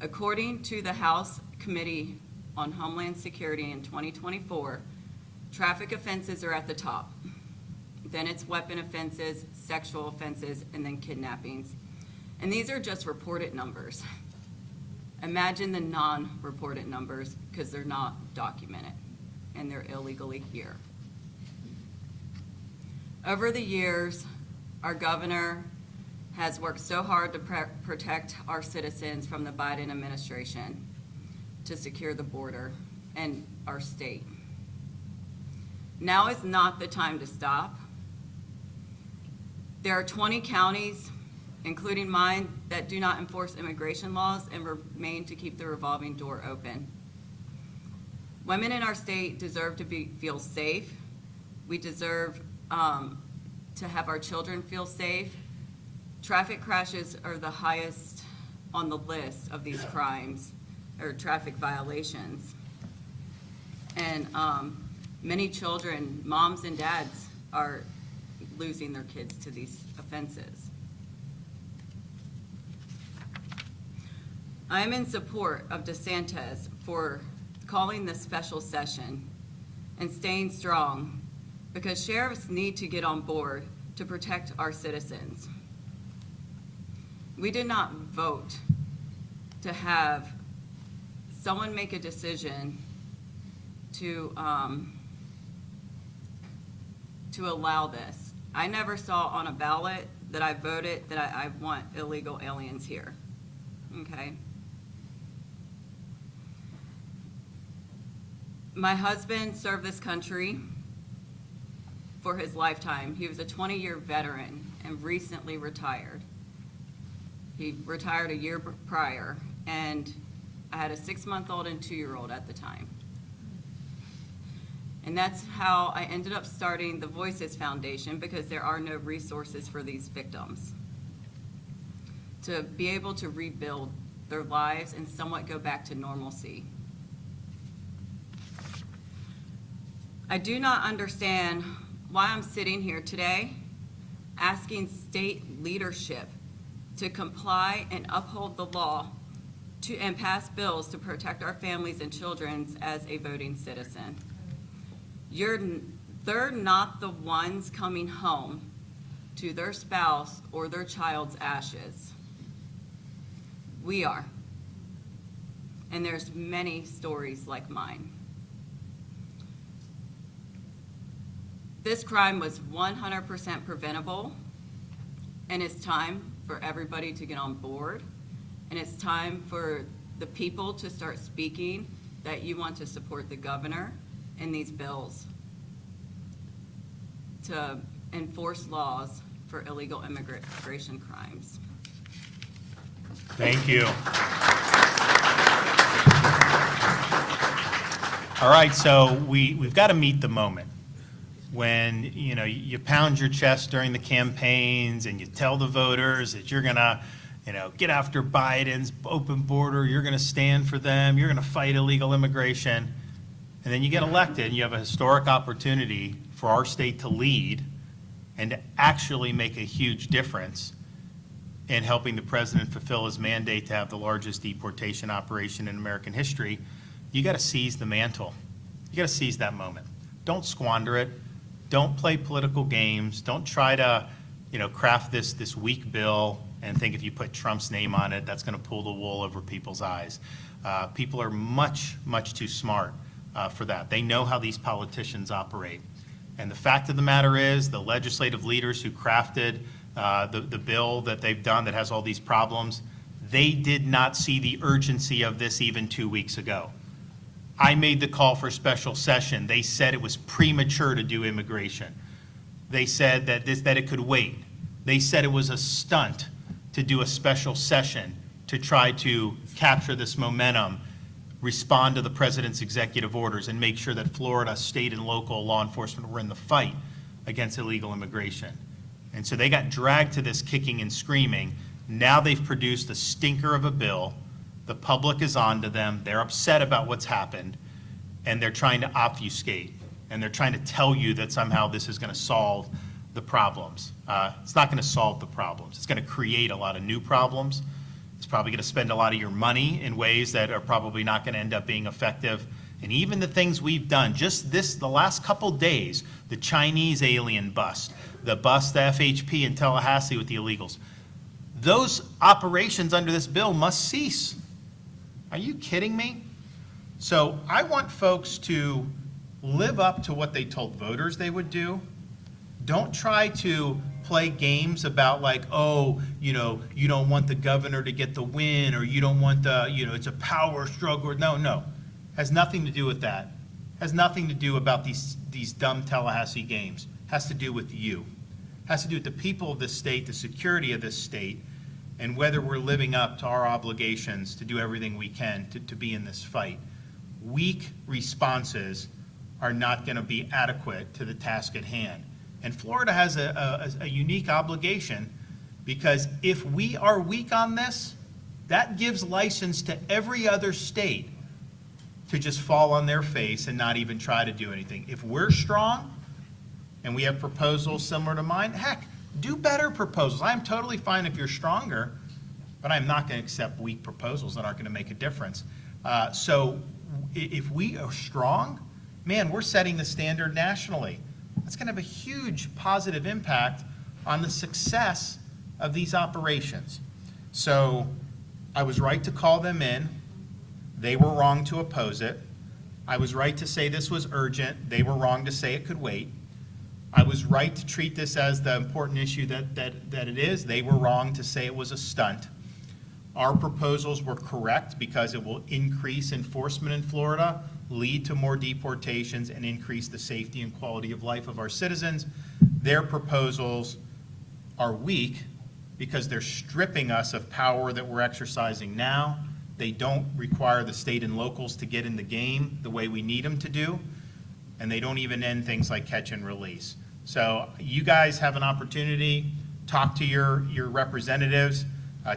According to the House Committee on Homeland Security in 2024, traffic offenses are at the top. Then it's weapon offenses, sexual offenses, and then kidnappings. And these are just reported numbers. Imagine the non-reported numbers, because they're not documented and they're illegally here. Over the years, our governor has worked so hard to protect our citizens from the Biden administration, to secure the border and our state. Now is not the time to stop. There are 20 counties, including mine, that do not enforce immigration laws and remain to keep the revolving door open. Women in our state deserve to feel safe. We deserve to have our children feel safe. Traffic crashes are the highest on the list of these crimes or traffic violations. And many children, moms and dads, are losing their kids to these offenses. I am in support of DeSantis for calling this special session and staying strong, because sheriffs need to get on board to protect our citizens. We did not vote to have someone make a decision to allow this. I never saw on a ballot that I voted that I want illegal aliens here, okay? My husband served this country for his lifetime. He was a 20-year veteran and recently retired. He retired a year prior, and I had a 6-month-old and 2-year-old at the time. And that's how I ended up starting the Voices Foundation, because there are no resources for these victims to be able to rebuild their lives and somewhat go back to normalcy. I do not understand why I'm sitting here today asking state leadership to comply and uphold the law and pass bills to protect our families and children as a voting citizen. They're not the ones coming home to their spouse or their child's ashes. We are. And there's many stories like mine. This crime was 100% preventable, and it's time for everybody to get on board, and it's time for the people to start speaking that you want to support the governor in these bills to enforce laws for illegal immigration crimes. Thank you. All right, so we've got to meet the moment when, you know, you pound your chest during the campaigns and you tell the voters that you're gonna, you know, get after Biden's open border, you're gonna stand for them, you're gonna fight illegal immigration, and then you get elected and you have a historic opportunity for our state to lead and to actually make a huge difference in helping the president fulfill his mandate to have the largest deportation operation in American history. You got to seize the mantle. You got to seize that moment. Don't squander it. Don't play political games. Don't try to, you know, craft this weak bill and think if you put Trump's name on it, that's going to pull the wool over people's eyes. People are much, much too smart for that. They know how these politicians operate. And the fact of the matter is, the legislative leaders who crafted the bill that they've done that has all these problems, they did not see the urgency of this even 2 weeks ago. I made the call for special session. They said it was premature to do immigration. They said that it could wait. They said it was a stunt to do a special session to try to capture this momentum, respond to the president's executive orders, and make sure that Florida state and local law enforcement were in the fight against illegal immigration. And so they got dragged to this kicking and screaming. Now they've produced a stinker of a bill. The public is on to them. They're upset about what's happened, and they're trying to obfuscate, and they're trying to tell you that somehow this is going to solve the problems. It's not going to solve the problems. It's going to create a lot of new problems, It's probably going to spend a lot of your money in ways that are probably not going to end up being effective. And even the things we've done, just the last couple days, the Chinese alien bust, the FHP in Tallahassee with the illegals, those operations under this bill must cease. Are you kidding me? So I want folks to live up to what they told voters they would do. Don't try to play games about like, oh, you don't want the governor to get the win, or you don't want it's a power struggle. No. Has nothing to do with that. Has nothing to do about these dumb Tallahassee games. Has to do with you. Has to do with the people of this state, the security of this state, and whether we're living up to our obligations to do everything we can to be in this fight. Weak responses are not going to be adequate to the task at hand. And Florida has a unique obligation, because if we are weak on this, that gives license to every other state to just fall on their face and not even try to do anything. If we're strong and we have proposals similar to mine, heck, do better proposals. I'm totally fine if you're stronger, but I'm not going to accept weak proposals that aren't going to make a difference. So if we are strong, man, we're setting the standard nationally. That's going to have a huge positive impact on the success of these operations. So I was right to call them in. They were wrong to oppose it. I was right to say this was urgent. They were wrong to say it could wait. I was right to treat this as the important issue that it is. They were wrong to say it was a stunt. Our proposals were correct because it will increase enforcement in Florida, lead to more deportations, and increase the safety and quality of life of our citizens. Their proposals are weak because they're stripping us of power that we're exercising now. They don't require the state and locals to get in the game the way we need them to do, and they don't even end things like catch and release. So you guys have an opportunity, talk to your representatives,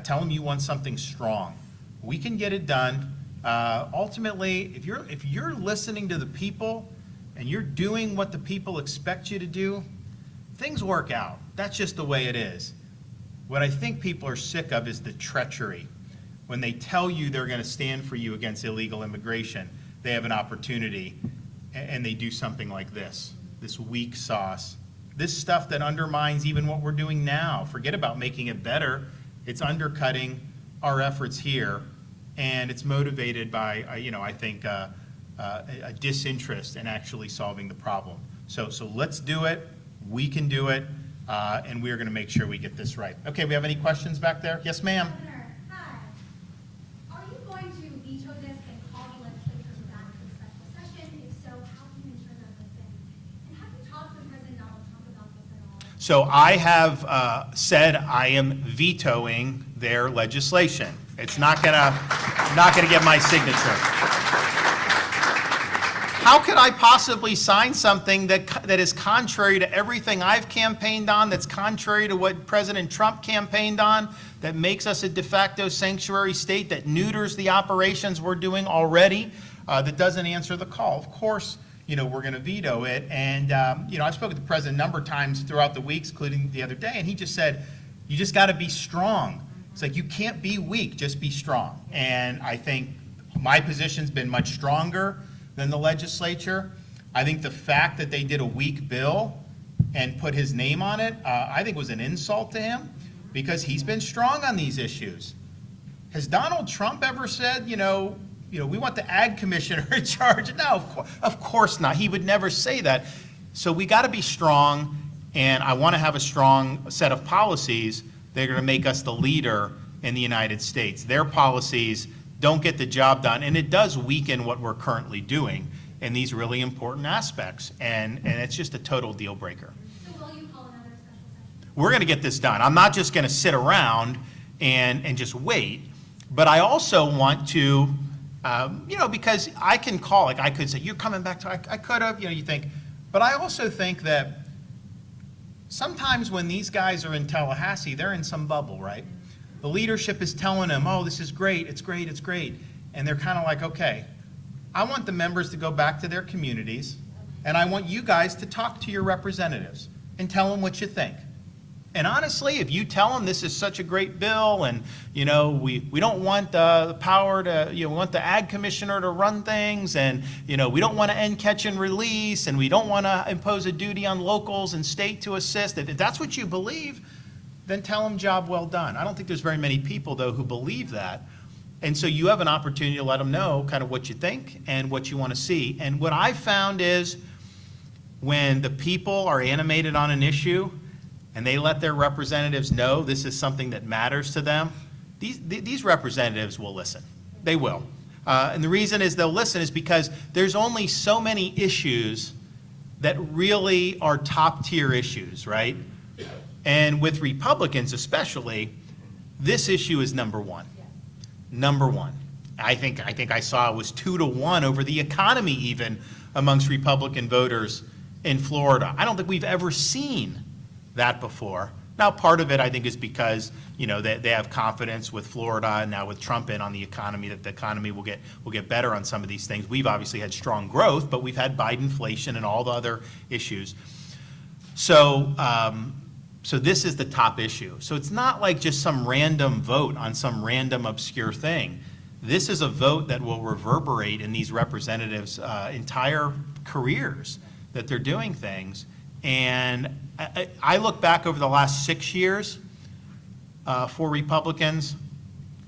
tell them you want something strong. We can get it done. Ultimately, if you're listening to the people and you're doing what the people expect you to do, things work out. That's just the way it is. What I think people are sick of is the treachery. When they tell you they're going to stand for you against illegal immigration, they have an opportunity and they do something like this weak sauce, this stuff that undermines even what we're doing now. Forget about making it better. It's undercutting our efforts here, and it's motivated by, I think, a disinterest in actually solving the problem. So let's do it. We can do it, and we are going to make sure we get this right. Okay, we have any questions back there? Yes, ma'am. Governor, hi. Are you going to veto this and call the legislature back to a special session? If so, how can you ensure they're listening? And have you talked with President Donald Trump about this at all? So I have said I am vetoing their legislation. It's not gonna get my signature. How could I possibly sign something that is contrary to everything I've campaigned on, that's contrary to what President Trump campaigned on, that makes us a de facto sanctuary state, that neuters the operations we're doing already, that doesn't answer the call? Of course, we're going to veto it. And, I've spoken to the president a number of times throughout the weeks, including the other day, and he just said, you just got to be strong. It's like, you can't be weak, just be strong. And I think my position's been much stronger than the legislature. I think the fact that they did a weak bill and put his name on it, I think was an insult to him, because he's been strong on these issues. Has Donald Trump ever said, we want the ag commissioner in charge? No, of course not. He would never say that. So we got to be strong, and I want to have a strong set of policies that are going to make us the leader in the United States. Their policies don't get the job done, and it does weaken what we're currently doing in these really important aspects, and it's just a total deal breaker. So will you call another special session? We're going to get this done. I'm not just going to sit around and just wait, but I also want to, because I can call, like I could say, you're coming back to, I could have, you think, but I also think that sometimes when these guys are in Tallahassee, they're in some bubble, right? The leadership is telling them, oh, this is great, it's great, it's great. And they're kind of like, okay, I want the members to go back to their communities, and I want you guys to talk to your representatives and tell them what you think. And honestly, if you tell them this is such a great bill and, we don't want the power to, we want the ag commissioner to run things and, we don't want to end catch and release and we don't want to impose a duty on locals and state to assist, if that's what you believe, then tell them job well done. I don't think there's very many people, though, who believe that. And so you have an opportunity to let them know kind of what you think and what you want to see. And what I found is when the people are animated on an issue, and they let their representatives know this is something that matters to them, these representatives will listen. They will. And the reason is they'll listen is because there's only so many issues that really are top-tier issues, right? And with Republicans especially, this issue is number one. Number one. I think I saw it was 2-1 over the economy even amongst Republican voters in Florida. I don't think we've ever seen that before. Now, part of it, I think, is because, they have confidence with Florida and now with Trump in on the economy, that the economy will get better on some of these things. We've obviously had strong growth, but we've had Bidenflation and all the other issues. So this is the top issue. So it's not like just some random vote on some random obscure thing. This is a vote that will reverberate in these representatives' entire careers, that they're doing things. And I look back over the last 6 years for Republicans.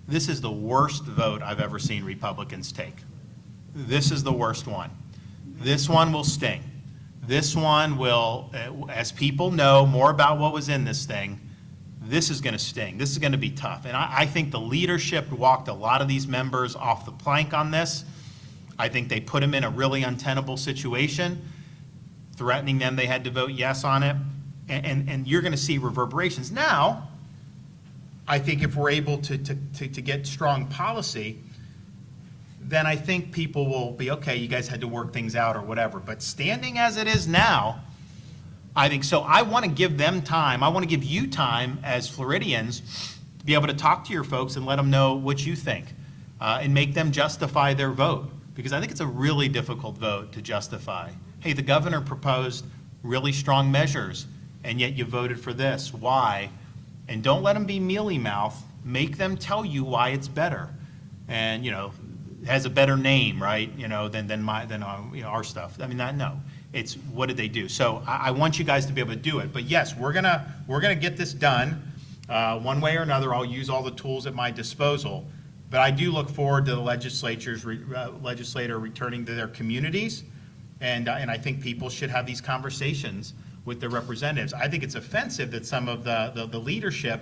This is the worst vote I've ever seen Republicans take. This is the worst one. This one will sting. This one will, as people know more about what was in this thing, this is going to sting. This is going to be tough. And I think the leadership walked a lot of these members off the plank on this. I think they put them in a really untenable situation, threatening them they had to vote yes on it, and you're going to see reverberations. Now, I think if we're able to get strong policy, then I think people will be, okay, you guys had to work things out or whatever. But standing as it is now, I think so. I want to give them time. I want to give you time as Floridians to be able to talk to your folks and let them know what you think and make them justify their vote. Because I think it's a really difficult vote to justify. Hey, the governor proposed really strong measures, and yet you voted for this. Why? And don't let them be mealy-mouthed. Make them tell you why it's better. And, it has a better name, right, than our stuff. I mean, no. It's what did they do? So I want you guys to be able to do it. But yes, we're gonna get this done one way or another. I'll use all the tools at my disposal. But I do look forward to the legislator returning to their communities. And I think people should have these conversations with their representatives. I think it's offensive that some of the leadership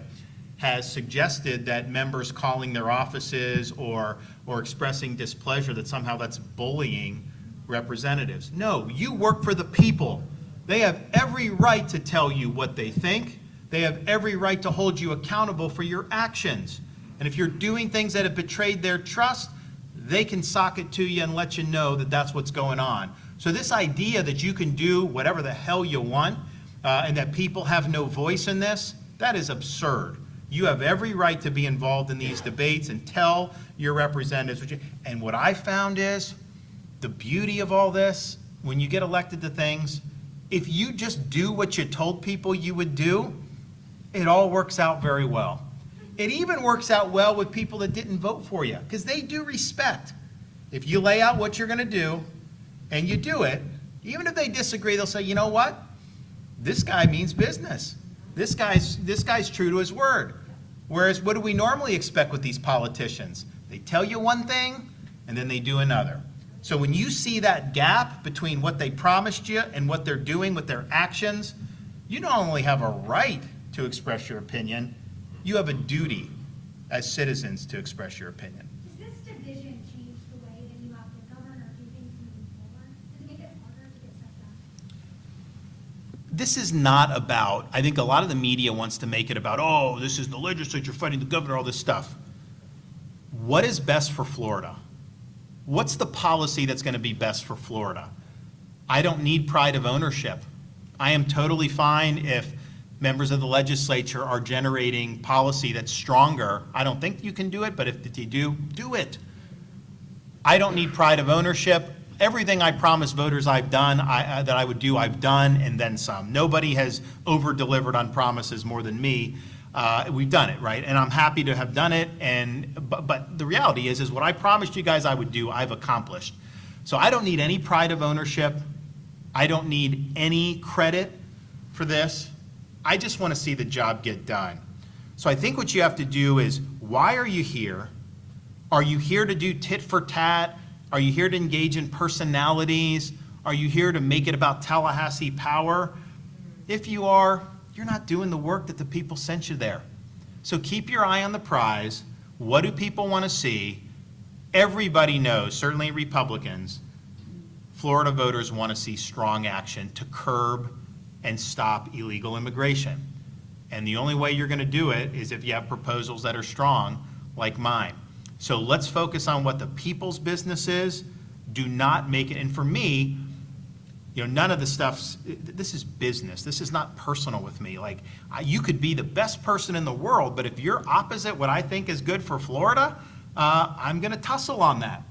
has suggested that members calling their offices or expressing displeasure, that somehow that's bullying representatives. No, you work for the people. They have every right to tell you what they think. They have every right to hold you accountable for your actions. And if you're doing things that have betrayed their trust, they can sock it to you and let you know that that's what's going on. So this idea that you can do whatever the hell you want and that people have no voice in this, that is absurd. You have every right to be involved in these debates and tell your representatives. And what I found is the beauty of all this, when you get elected to things, if you just do what you told people you would do, it all works out very well. It even works out well with people that didn't vote for you, because they do respect. If you lay out what you're going to do and you do it, even if they disagree, they'll say, you know what? This guy means business. This guy's true to his word. Whereas what do we normally expect with these politicians? They tell you one thing and then they do another. So when you see that gap between what they promised you and what they're doing with their actions, you not only have a right to express your opinion, you have a duty as citizens to express your opinion. Does this division change the way that you have to govern or do things moving forward? Does it make it harder to get stuff done? This is not about, I think a lot of the media wants to make it about, oh, this is the legislature fighting the governor, all this stuff. What is best for Florida? What's the policy that's going to be best for Florida? I don't need pride of ownership. I am totally fine if members of the legislature are generating policy that's stronger. I don't think you can do it, but if you do, do it. I don't need pride of ownership. everything I promised voters I've done, that I would do, I've done, and then some. Nobody has over-delivered on promises more than me. We've done it, right? And I'm happy to have done it, but the reality is what I promised you guys I would do, I've accomplished. So I don't need any pride of ownership. I don't need any credit for this. I just want to see the job get done. So I think what you have to do is, why are you here? Are you here to do tit for tat? Are you here to engage in personalities? Are you here to make it about Tallahassee power? If you are, you're not doing the work that the people sent you there. So keep your eye on the prize. What do people want to see? Everybody knows, certainly Republicans, Florida voters want to see strong action to curb and stop illegal immigration. And the only way you're going to do it is if you have proposals that are strong, like mine. So let's focus on what the people's business is. Do not make it, and for me, none of the stuff's, this is business. This is not personal with me. Like, you could be the best person in the world, but if you're opposite what I think is good for Florida, I'm going to tussle on that.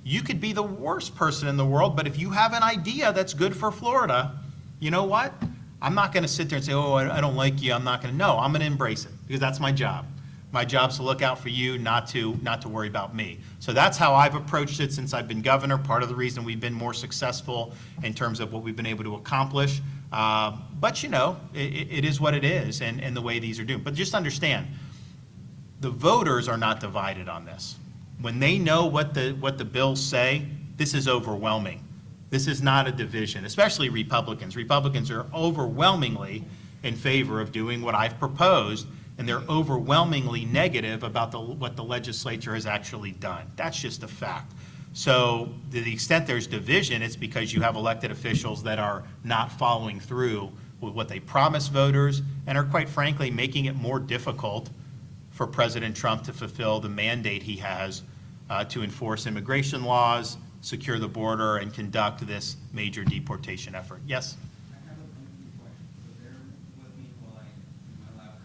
You could be the worst person in the world, but if you have an idea that's good for Florida, you know what? I'm not going to sit there and say, oh, I don't like you. I'm not going to. No, I'm going to embrace it because that's my job. My job's to look out for you, not to worry about me. So that's how I've approached it since I've been governor. Part of the reason we've been more successful in terms of what we've been able to accomplish. But it is what it is, and the way these are doing. But just understand, the voters are not divided on this. When they know what the bills say, this is overwhelming. This is not a division, especially Republicans. Republicans are overwhelmingly in favor of doing what I've proposed, and they're overwhelmingly negative about what the legislature has actually done. That's just a fact. So to the extent there's division, it's because you have elected officials that are not following through with what they promise voters and are, quite frankly, making it more difficult for President Trump to fulfill the mandate he has to enforce immigration laws, secure the border, and conduct this major deportation effort. Yes? I have a few questions, so bear with me while I elaborate.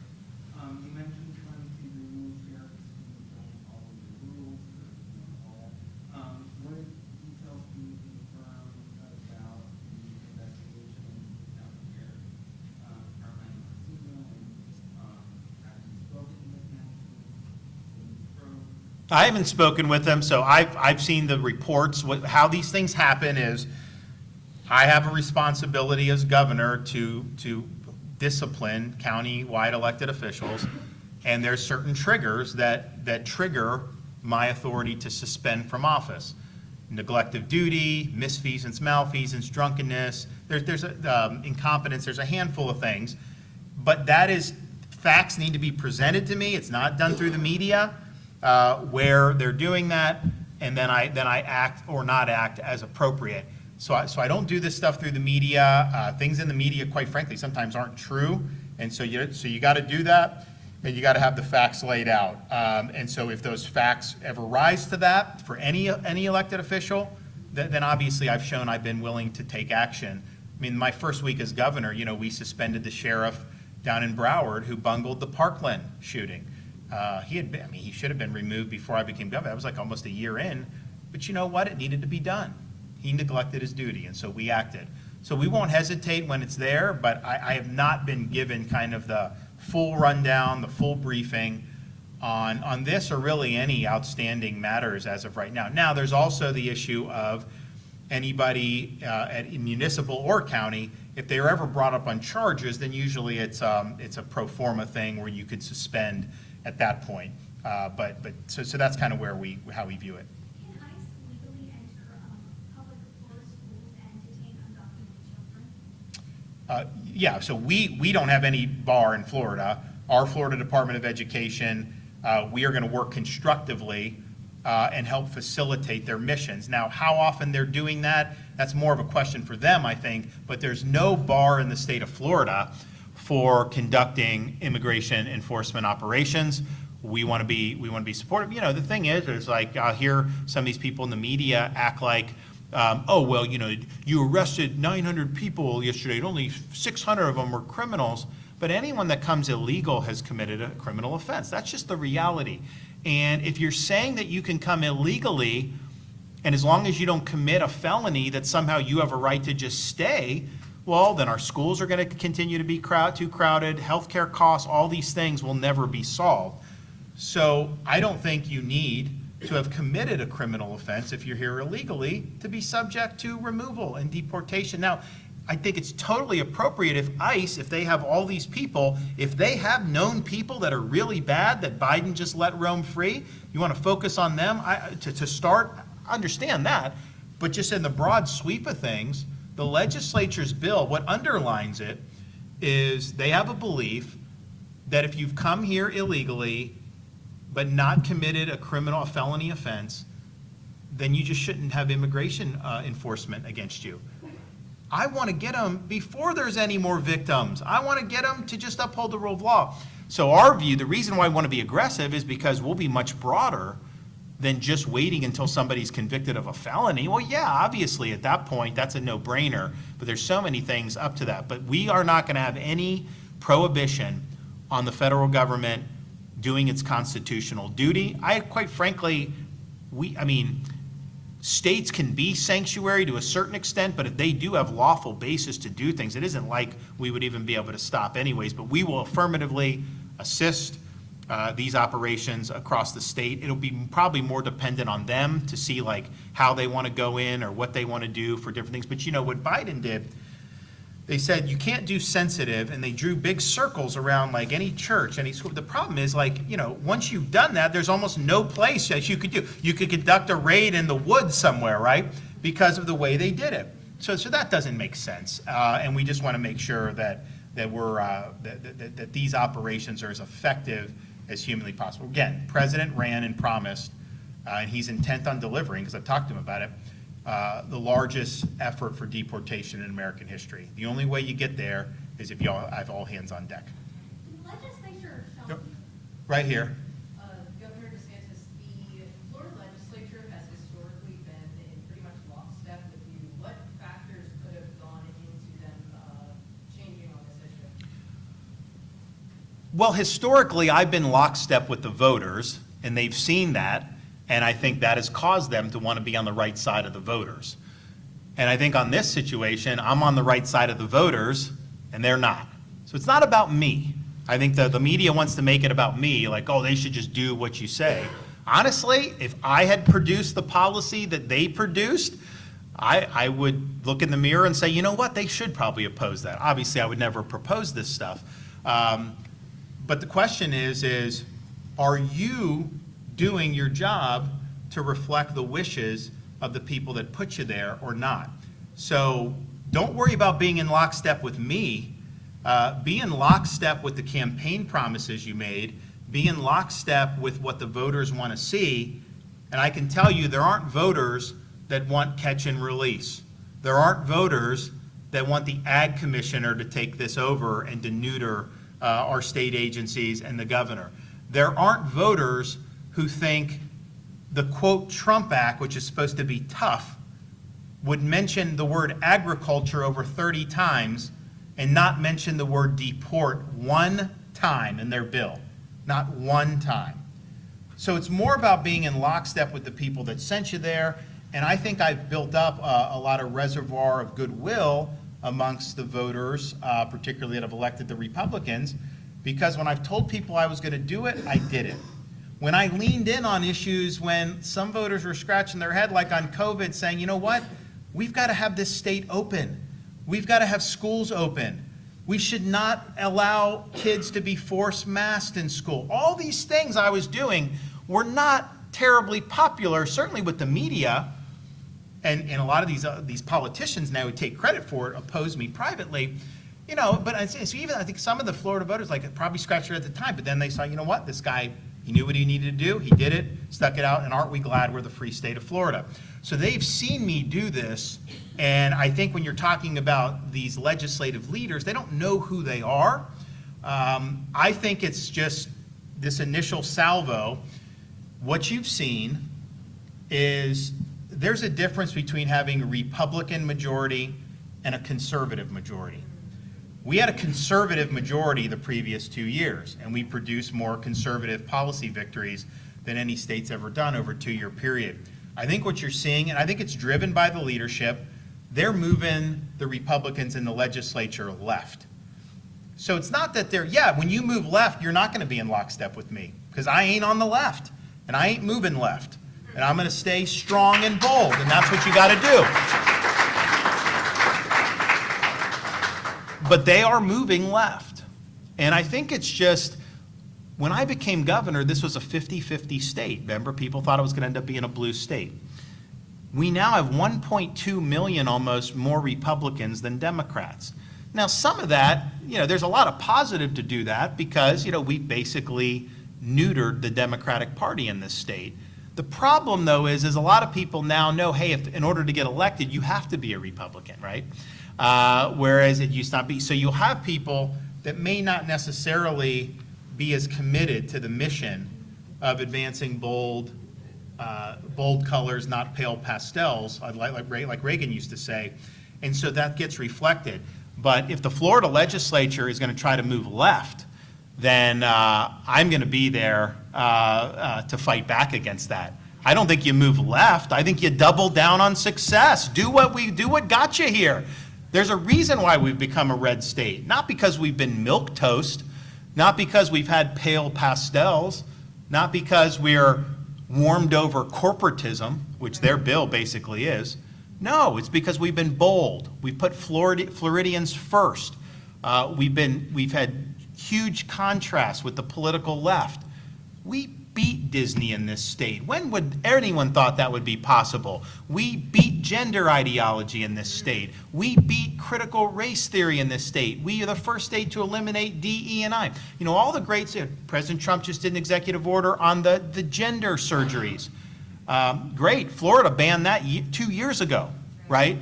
You mentioned trying to remove sheriffs from following the rules, what details can you confirm about the investigation down here, Carmine Martino, and have you spoken with him? I haven't spoken with them, so I've seen the reports. How these things happen is I have a responsibility as governor to discipline county-wide elected officials, and there's certain triggers that trigger my authority to suspend from office. Neglect of duty, misfeasance, malfeasance, drunkenness, there's incompetence, there's a handful of things. But that is, facts need to be presented to me. It's not done through the media. Where they're doing that, and then I act or not act as appropriate. So I don't do this stuff through the media. Things in the media, quite frankly, sometimes aren't true, and so you got to do that, and you got to have the facts laid out. And so if those facts ever rise to that for any elected official, then obviously I've shown I've been willing to take action. I mean, my first week as governor, we suspended the sheriff down in Broward who bungled the Parkland shooting. He should have been removed before I became governor. That was like almost a year in, but you know what? It needed to be done. He neglected his duty, and so we acted. So we won't hesitate when it's there, but I have not been given kind of the full rundown, the full briefing on this or really any outstanding matters as of right now. Now, there's also the issue of anybody at municipal or county, if they are ever brought up on charges, then usually it's a pro forma thing where you could suspend at that point. So that's kind of how we view it. Can ICE legally enter public Florida schools and detain undocumented children? Yeah, so we don't have any bar in Florida. Our Florida Department of Education, we are going to work constructively and help facilitate their missions. Now, how often they're doing that, that's more of a question for them, I think, but there's no bar in the state of Florida for conducting immigration enforcement operations. We want to be supportive. The thing is like I'll hear some of these people in the media act like, you arrested 900 people yesterday, and only 600 of them were criminals. But anyone that comes illegal has committed a criminal offense. That's just the reality. And if you're saying that you can come illegally And as long as you don't commit a felony that somehow you have a right to just stay, well, then our schools are going to continue to be too crowded, healthcare costs, all these things will never be solved. So I don't think you need to have committed a criminal offense if you're here illegally to be subject to removal and deportation. Now, I think it's totally appropriate if ICE, if they have all these people, if they have known people that are really bad that Biden just let roam free, you want to focus on them to start, understand that. But just in the broad sweep of things, the legislature's bill, what underlines it is they have a belief that if you've come here illegally but not committed a felony offense, then you just shouldn't have immigration enforcement against you. I want to get them before there's any more victims. I want to get them to just uphold the rule of law. So our view, the reason why I want to be aggressive is because we'll be much broader than just waiting until somebody's convicted of a felony. Well, yeah, obviously at that point, that's a no-brainer, but there's so many things up to that. But we are not going to have any prohibition on the federal government doing its constitutional duty. Quite frankly, states can be sanctuary to a certain extent, but if they do have lawful basis to do things, it isn't like we would even be able to stop anyways, but we will affirmatively assist these operations across the state. It'll be probably more dependent on them to see like how they want to go in or what they want to do for different things. But you know what Biden did, they said you can't do sensitive, and they drew big circles around like any church, any school. The problem is like, once you've done that, there's almost no place that you could do. You could conduct a raid in the woods somewhere, right? Because of the way they did it. So that doesn't make sense. And we just want to make sure that these operations are as effective as humanly possible. Again, President ran and promised, and he's intent on delivering, because I've talked to him about it, the largest effort for deportation in American history. The only way you get there is if you have all hands on deck. The legislature shall Yep. Right here. Governor DeSantis, the Florida legislature has historically been in pretty much lockstep with you. What factors could have gone into them changing on this issue? Well, historically, I've been lockstep with the voters, and they've seen that, and I think that has caused them to want to be on the right side of the voters. And I think on this situation, I'm on the right side of the voters, and they're not. So it's not about me. I think the media wants to make it about me, like, oh, they should just do what you say. Honestly, if I had produced the policy that they produced, I would look in the mirror and say, you know what, they should probably oppose that. Obviously, I would never propose this stuff. But the question is, are you doing your job to reflect the wishes of the people that put you there or not? So don't worry about being in lockstep with me. Be in lockstep with the campaign promises you made. Be in lockstep with what the voters want to see. And I can tell you there aren't voters that want catch and release. There aren't voters that want the ag commissioner to take this over and to neuter our state agencies and the governor. There aren't voters who think the quote Trump Act, which is supposed to be tough, would mention the word agriculture over 30 times and not mention the word deport one time in their bill. Not one time. So it's more about being in lockstep with the people that sent you there. And I think I've built up a lot of reservoir of goodwill amongst the voters, particularly that have elected the Republicans, because when I've told people I was going to do it, I did it. When I leaned in on issues when some voters were scratching their head, like on COVID, saying, you know what, we've got to have this state open. We've got to have schools open. We should not allow kids to be forced masked in school. All these things I was doing were not terribly popular, certainly with the media. And a lot of these politicians now who take credit for it oppose me privately, but so even I think some of the Florida voters probably scratched their head at the time, but then they saw, you know what, this guy, he knew what he needed to do, he did it, stuck it out, and aren't we glad we're the free state of Florida? So they've seen me do this, and I think when you're talking about these legislative leaders, they don't know who they are. I think it's just this initial salvo. What you've seen is there's a difference between having a Republican majority and a conservative majority. We had a conservative majority the previous 2 years, and we produced more conservative policy victories than any state's ever done over a 2-year period. I think what you're seeing, and I think it's driven by the leadership, they're moving the Republicans in the legislature left. So it's not that when you move left, you're not going to be in lockstep with me, because I ain't on the left, and I ain't moving left. And I'm going to stay strong and bold, and that's what you got to do. But they are moving left. And I think it's just, when I became governor, this was a 50-50 state. Remember, people thought it was going to end up being a blue state. We now have 1.2 million almost more Republicans than Democrats. Now, some of that, there's a lot of positive to do that because, we basically neutered the Democratic Party in this state. The problem, though, is a lot of people now know, hey, in order to get elected, you have to be a Republican, right? Whereas it used not be. So you'll have people that may not necessarily be as committed to the mission of advancing bold colors, not pale pastels, like Reagan used to say. And so that gets reflected. But if the Florida legislature is going to try to move left, then I'm going to be there to fight back against that. I don't think you move left. I think you double down on success. Do what got you here. There's a reason why we've become a red state. Not because we've been milquetoast, not because we've had pale pastels, not because we're warmed over corporatism, which their bill basically is. No, it's because we've been bold. We've put Floridians first. We've had huge contrast with the political left. We beat Disney in this state. When would anyone thought that would be possible? We beat gender ideology in this state. We beat critical race theory in this state. We are the first state to eliminate DE&I. All the great, President Trump just did an executive order on the gender surgeries. Great, Florida banned that 2 years ago, right?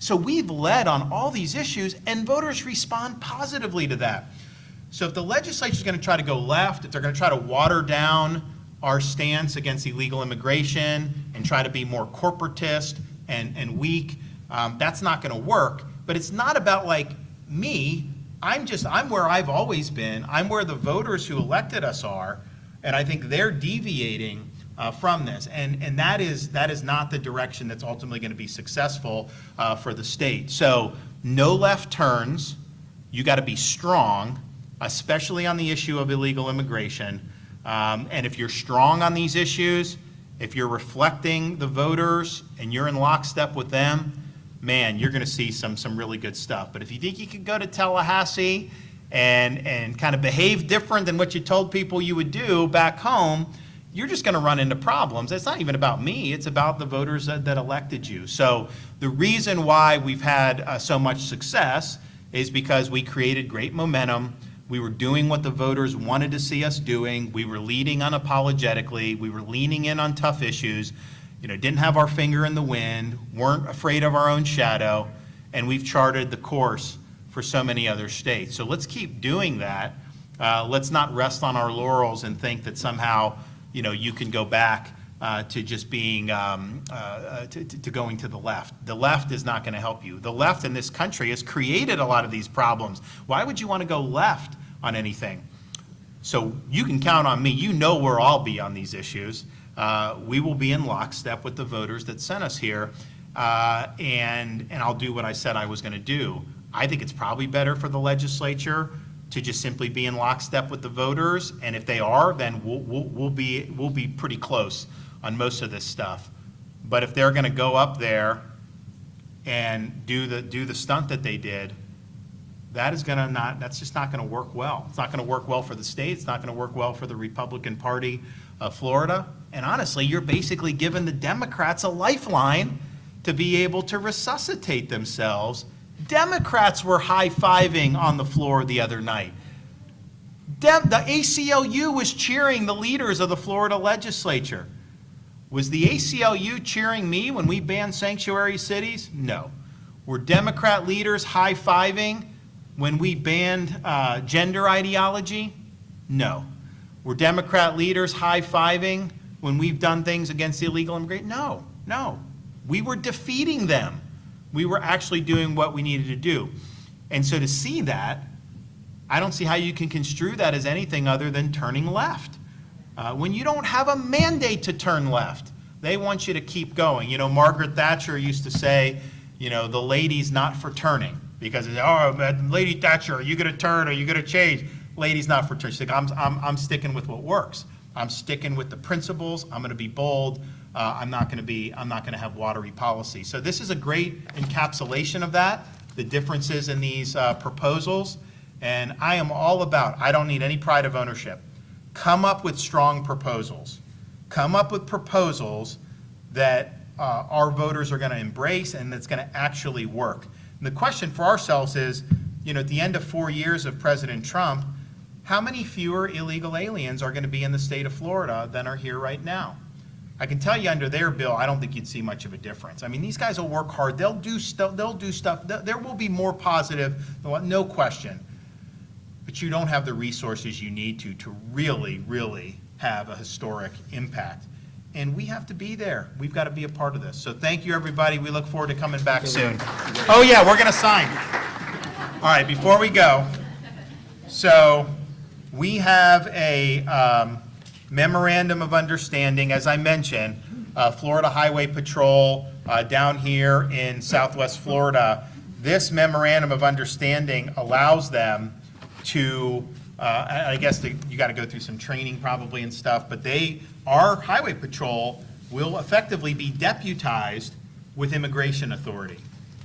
So we've led on all these issues and voters respond positively to that. So if the legislature is going to try to go left, if they're going to try to water down our stance against illegal immigration and try to be more corporatist and weak, that's not going to work. But it's not about like me. I'm where I've always been. I'm where the voters who elected us are, and I think they're deviating from this. And that is not the direction that's ultimately going to be successful for the state. So no left turns. You got to be strong, especially on the issue of illegal immigration. And if you're strong on these issues, if you're reflecting the voters and you're in lockstep with them, man, you're going to see some really good stuff. But if you think you could go to Tallahassee and kind of behave different than what you told people you would do back home, you're just going to run into problems. It's not even about me. It's about the voters that elected you. So the reason why we've had so much success is because we created great momentum. We were doing what the voters wanted to see us doing. We were leading unapologetically. We were leaning in on tough issues. Didn't have our finger in the wind, weren't afraid of our own shadow, and we've charted the course for so many other states. So let's keep doing that. Let's not rest on our laurels and think that somehow, you can go back to just being, to going to the left. The left is not going to help you. The left in this country has created a lot of these problems. Why would you want to go left on anything? So you can count on me. You know where I'll be on these issues. We will be in lockstep with the voters that sent us here, and I'll do what I said I was going to do. I think it's probably better for the legislature to just simply be in lockstep with the voters, and if they are, then we'll be pretty close on most of this stuff. But if they're going to go up there and do the stunt that they did, that's just not going to work well. It's not going to work well for the state. It's not going to work well for the Republican Party of Florida. And honestly, you're basically giving the Democrats a lifeline to be able to resuscitate themselves. Democrats were high-fiving on the floor the other night. The ACLU was cheering the leaders of the Florida legislature. Was the ACLU cheering me when we banned sanctuary cities? No. Were Democrat leaders high-fiving when we banned gender ideology? No. Were Democrat leaders high-fiving when we've done things against illegal immigration? No. We were defeating them. We were actually doing what we needed to do. And so to see that, I don't see how you can construe that as anything other than turning left. When you don't have a mandate to turn left. They want you to keep going. You know, Margaret Thatcher used to say, you know, the lady's not for turning, because, oh, Lady Thatcher, are you going to turn, are you going to change? Lady's not for turning. She's like, I'm sticking with what works. I'm sticking with the principles. I'm going to be bold. I'm not going to have watery policy. So this is a great encapsulation of that, the differences in these proposals. And I am all about, I don't need any pride of ownership. Come up with strong proposals. Come up with proposals that our voters are going to embrace and that's going to actually work. And the question for ourselves is, you know, at the end of 4 years of President Trump, how many fewer illegal aliens are going to be in the state of Florida than are here right now? I can tell you under their bill, I don't think you'd see much of a difference. I mean, these guys will work hard. They'll do stuff. There will be more positive, no question. But you don't have the resources you need to really, really have a historic impact. And we have to be there. We've got to be a part of this. So thank you, everybody. We look forward to coming back soon. Oh, yeah, we're going to sign. All right, before we go, so we have a memorandum of understanding, as I mentioned, Florida Highway Patrol down here in Southwest Florida. This memorandum of understanding allows them to, I guess you got to go through some training probably and stuff, but our Highway Patrol will effectively be deputized with immigration authority.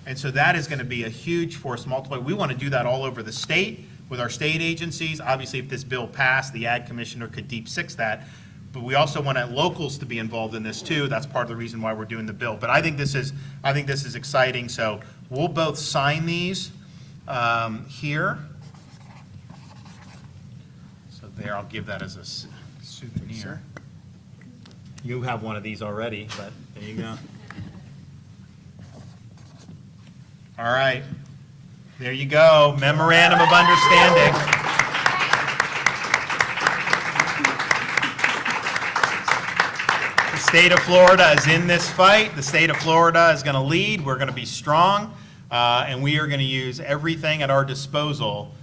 And so that is going to be a huge force multiplier. We want to do that all over the state with our state agencies. Obviously, if this bill passed, the Ag Commissioner could deep six that. But we also want locals to be involved in this too. That's part of the reason why we're doing the bill. But I think this is exciting. So we'll both sign these here. So there, I'll give that as a souvenir. You have one of these already, but there you go. All right. There you go, memorandum of understanding. The state of Florida is in this fight. The state of Florida is going to lead. We're going to be strong, and we are going to use everything at our disposal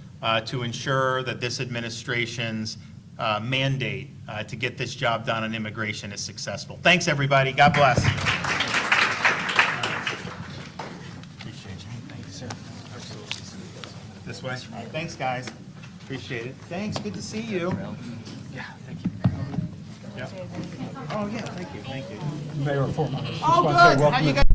to ensure that this administration's mandate to get this job done on immigration is successful. Thanks, everybody. God bless. This way. All right, thanks, guys. Appreciate it. Thanks. Good to see you. Yeah, thank you. Yep. Oh, yeah, thank you. Thank you. Mayor, for Oh, good. How you guys?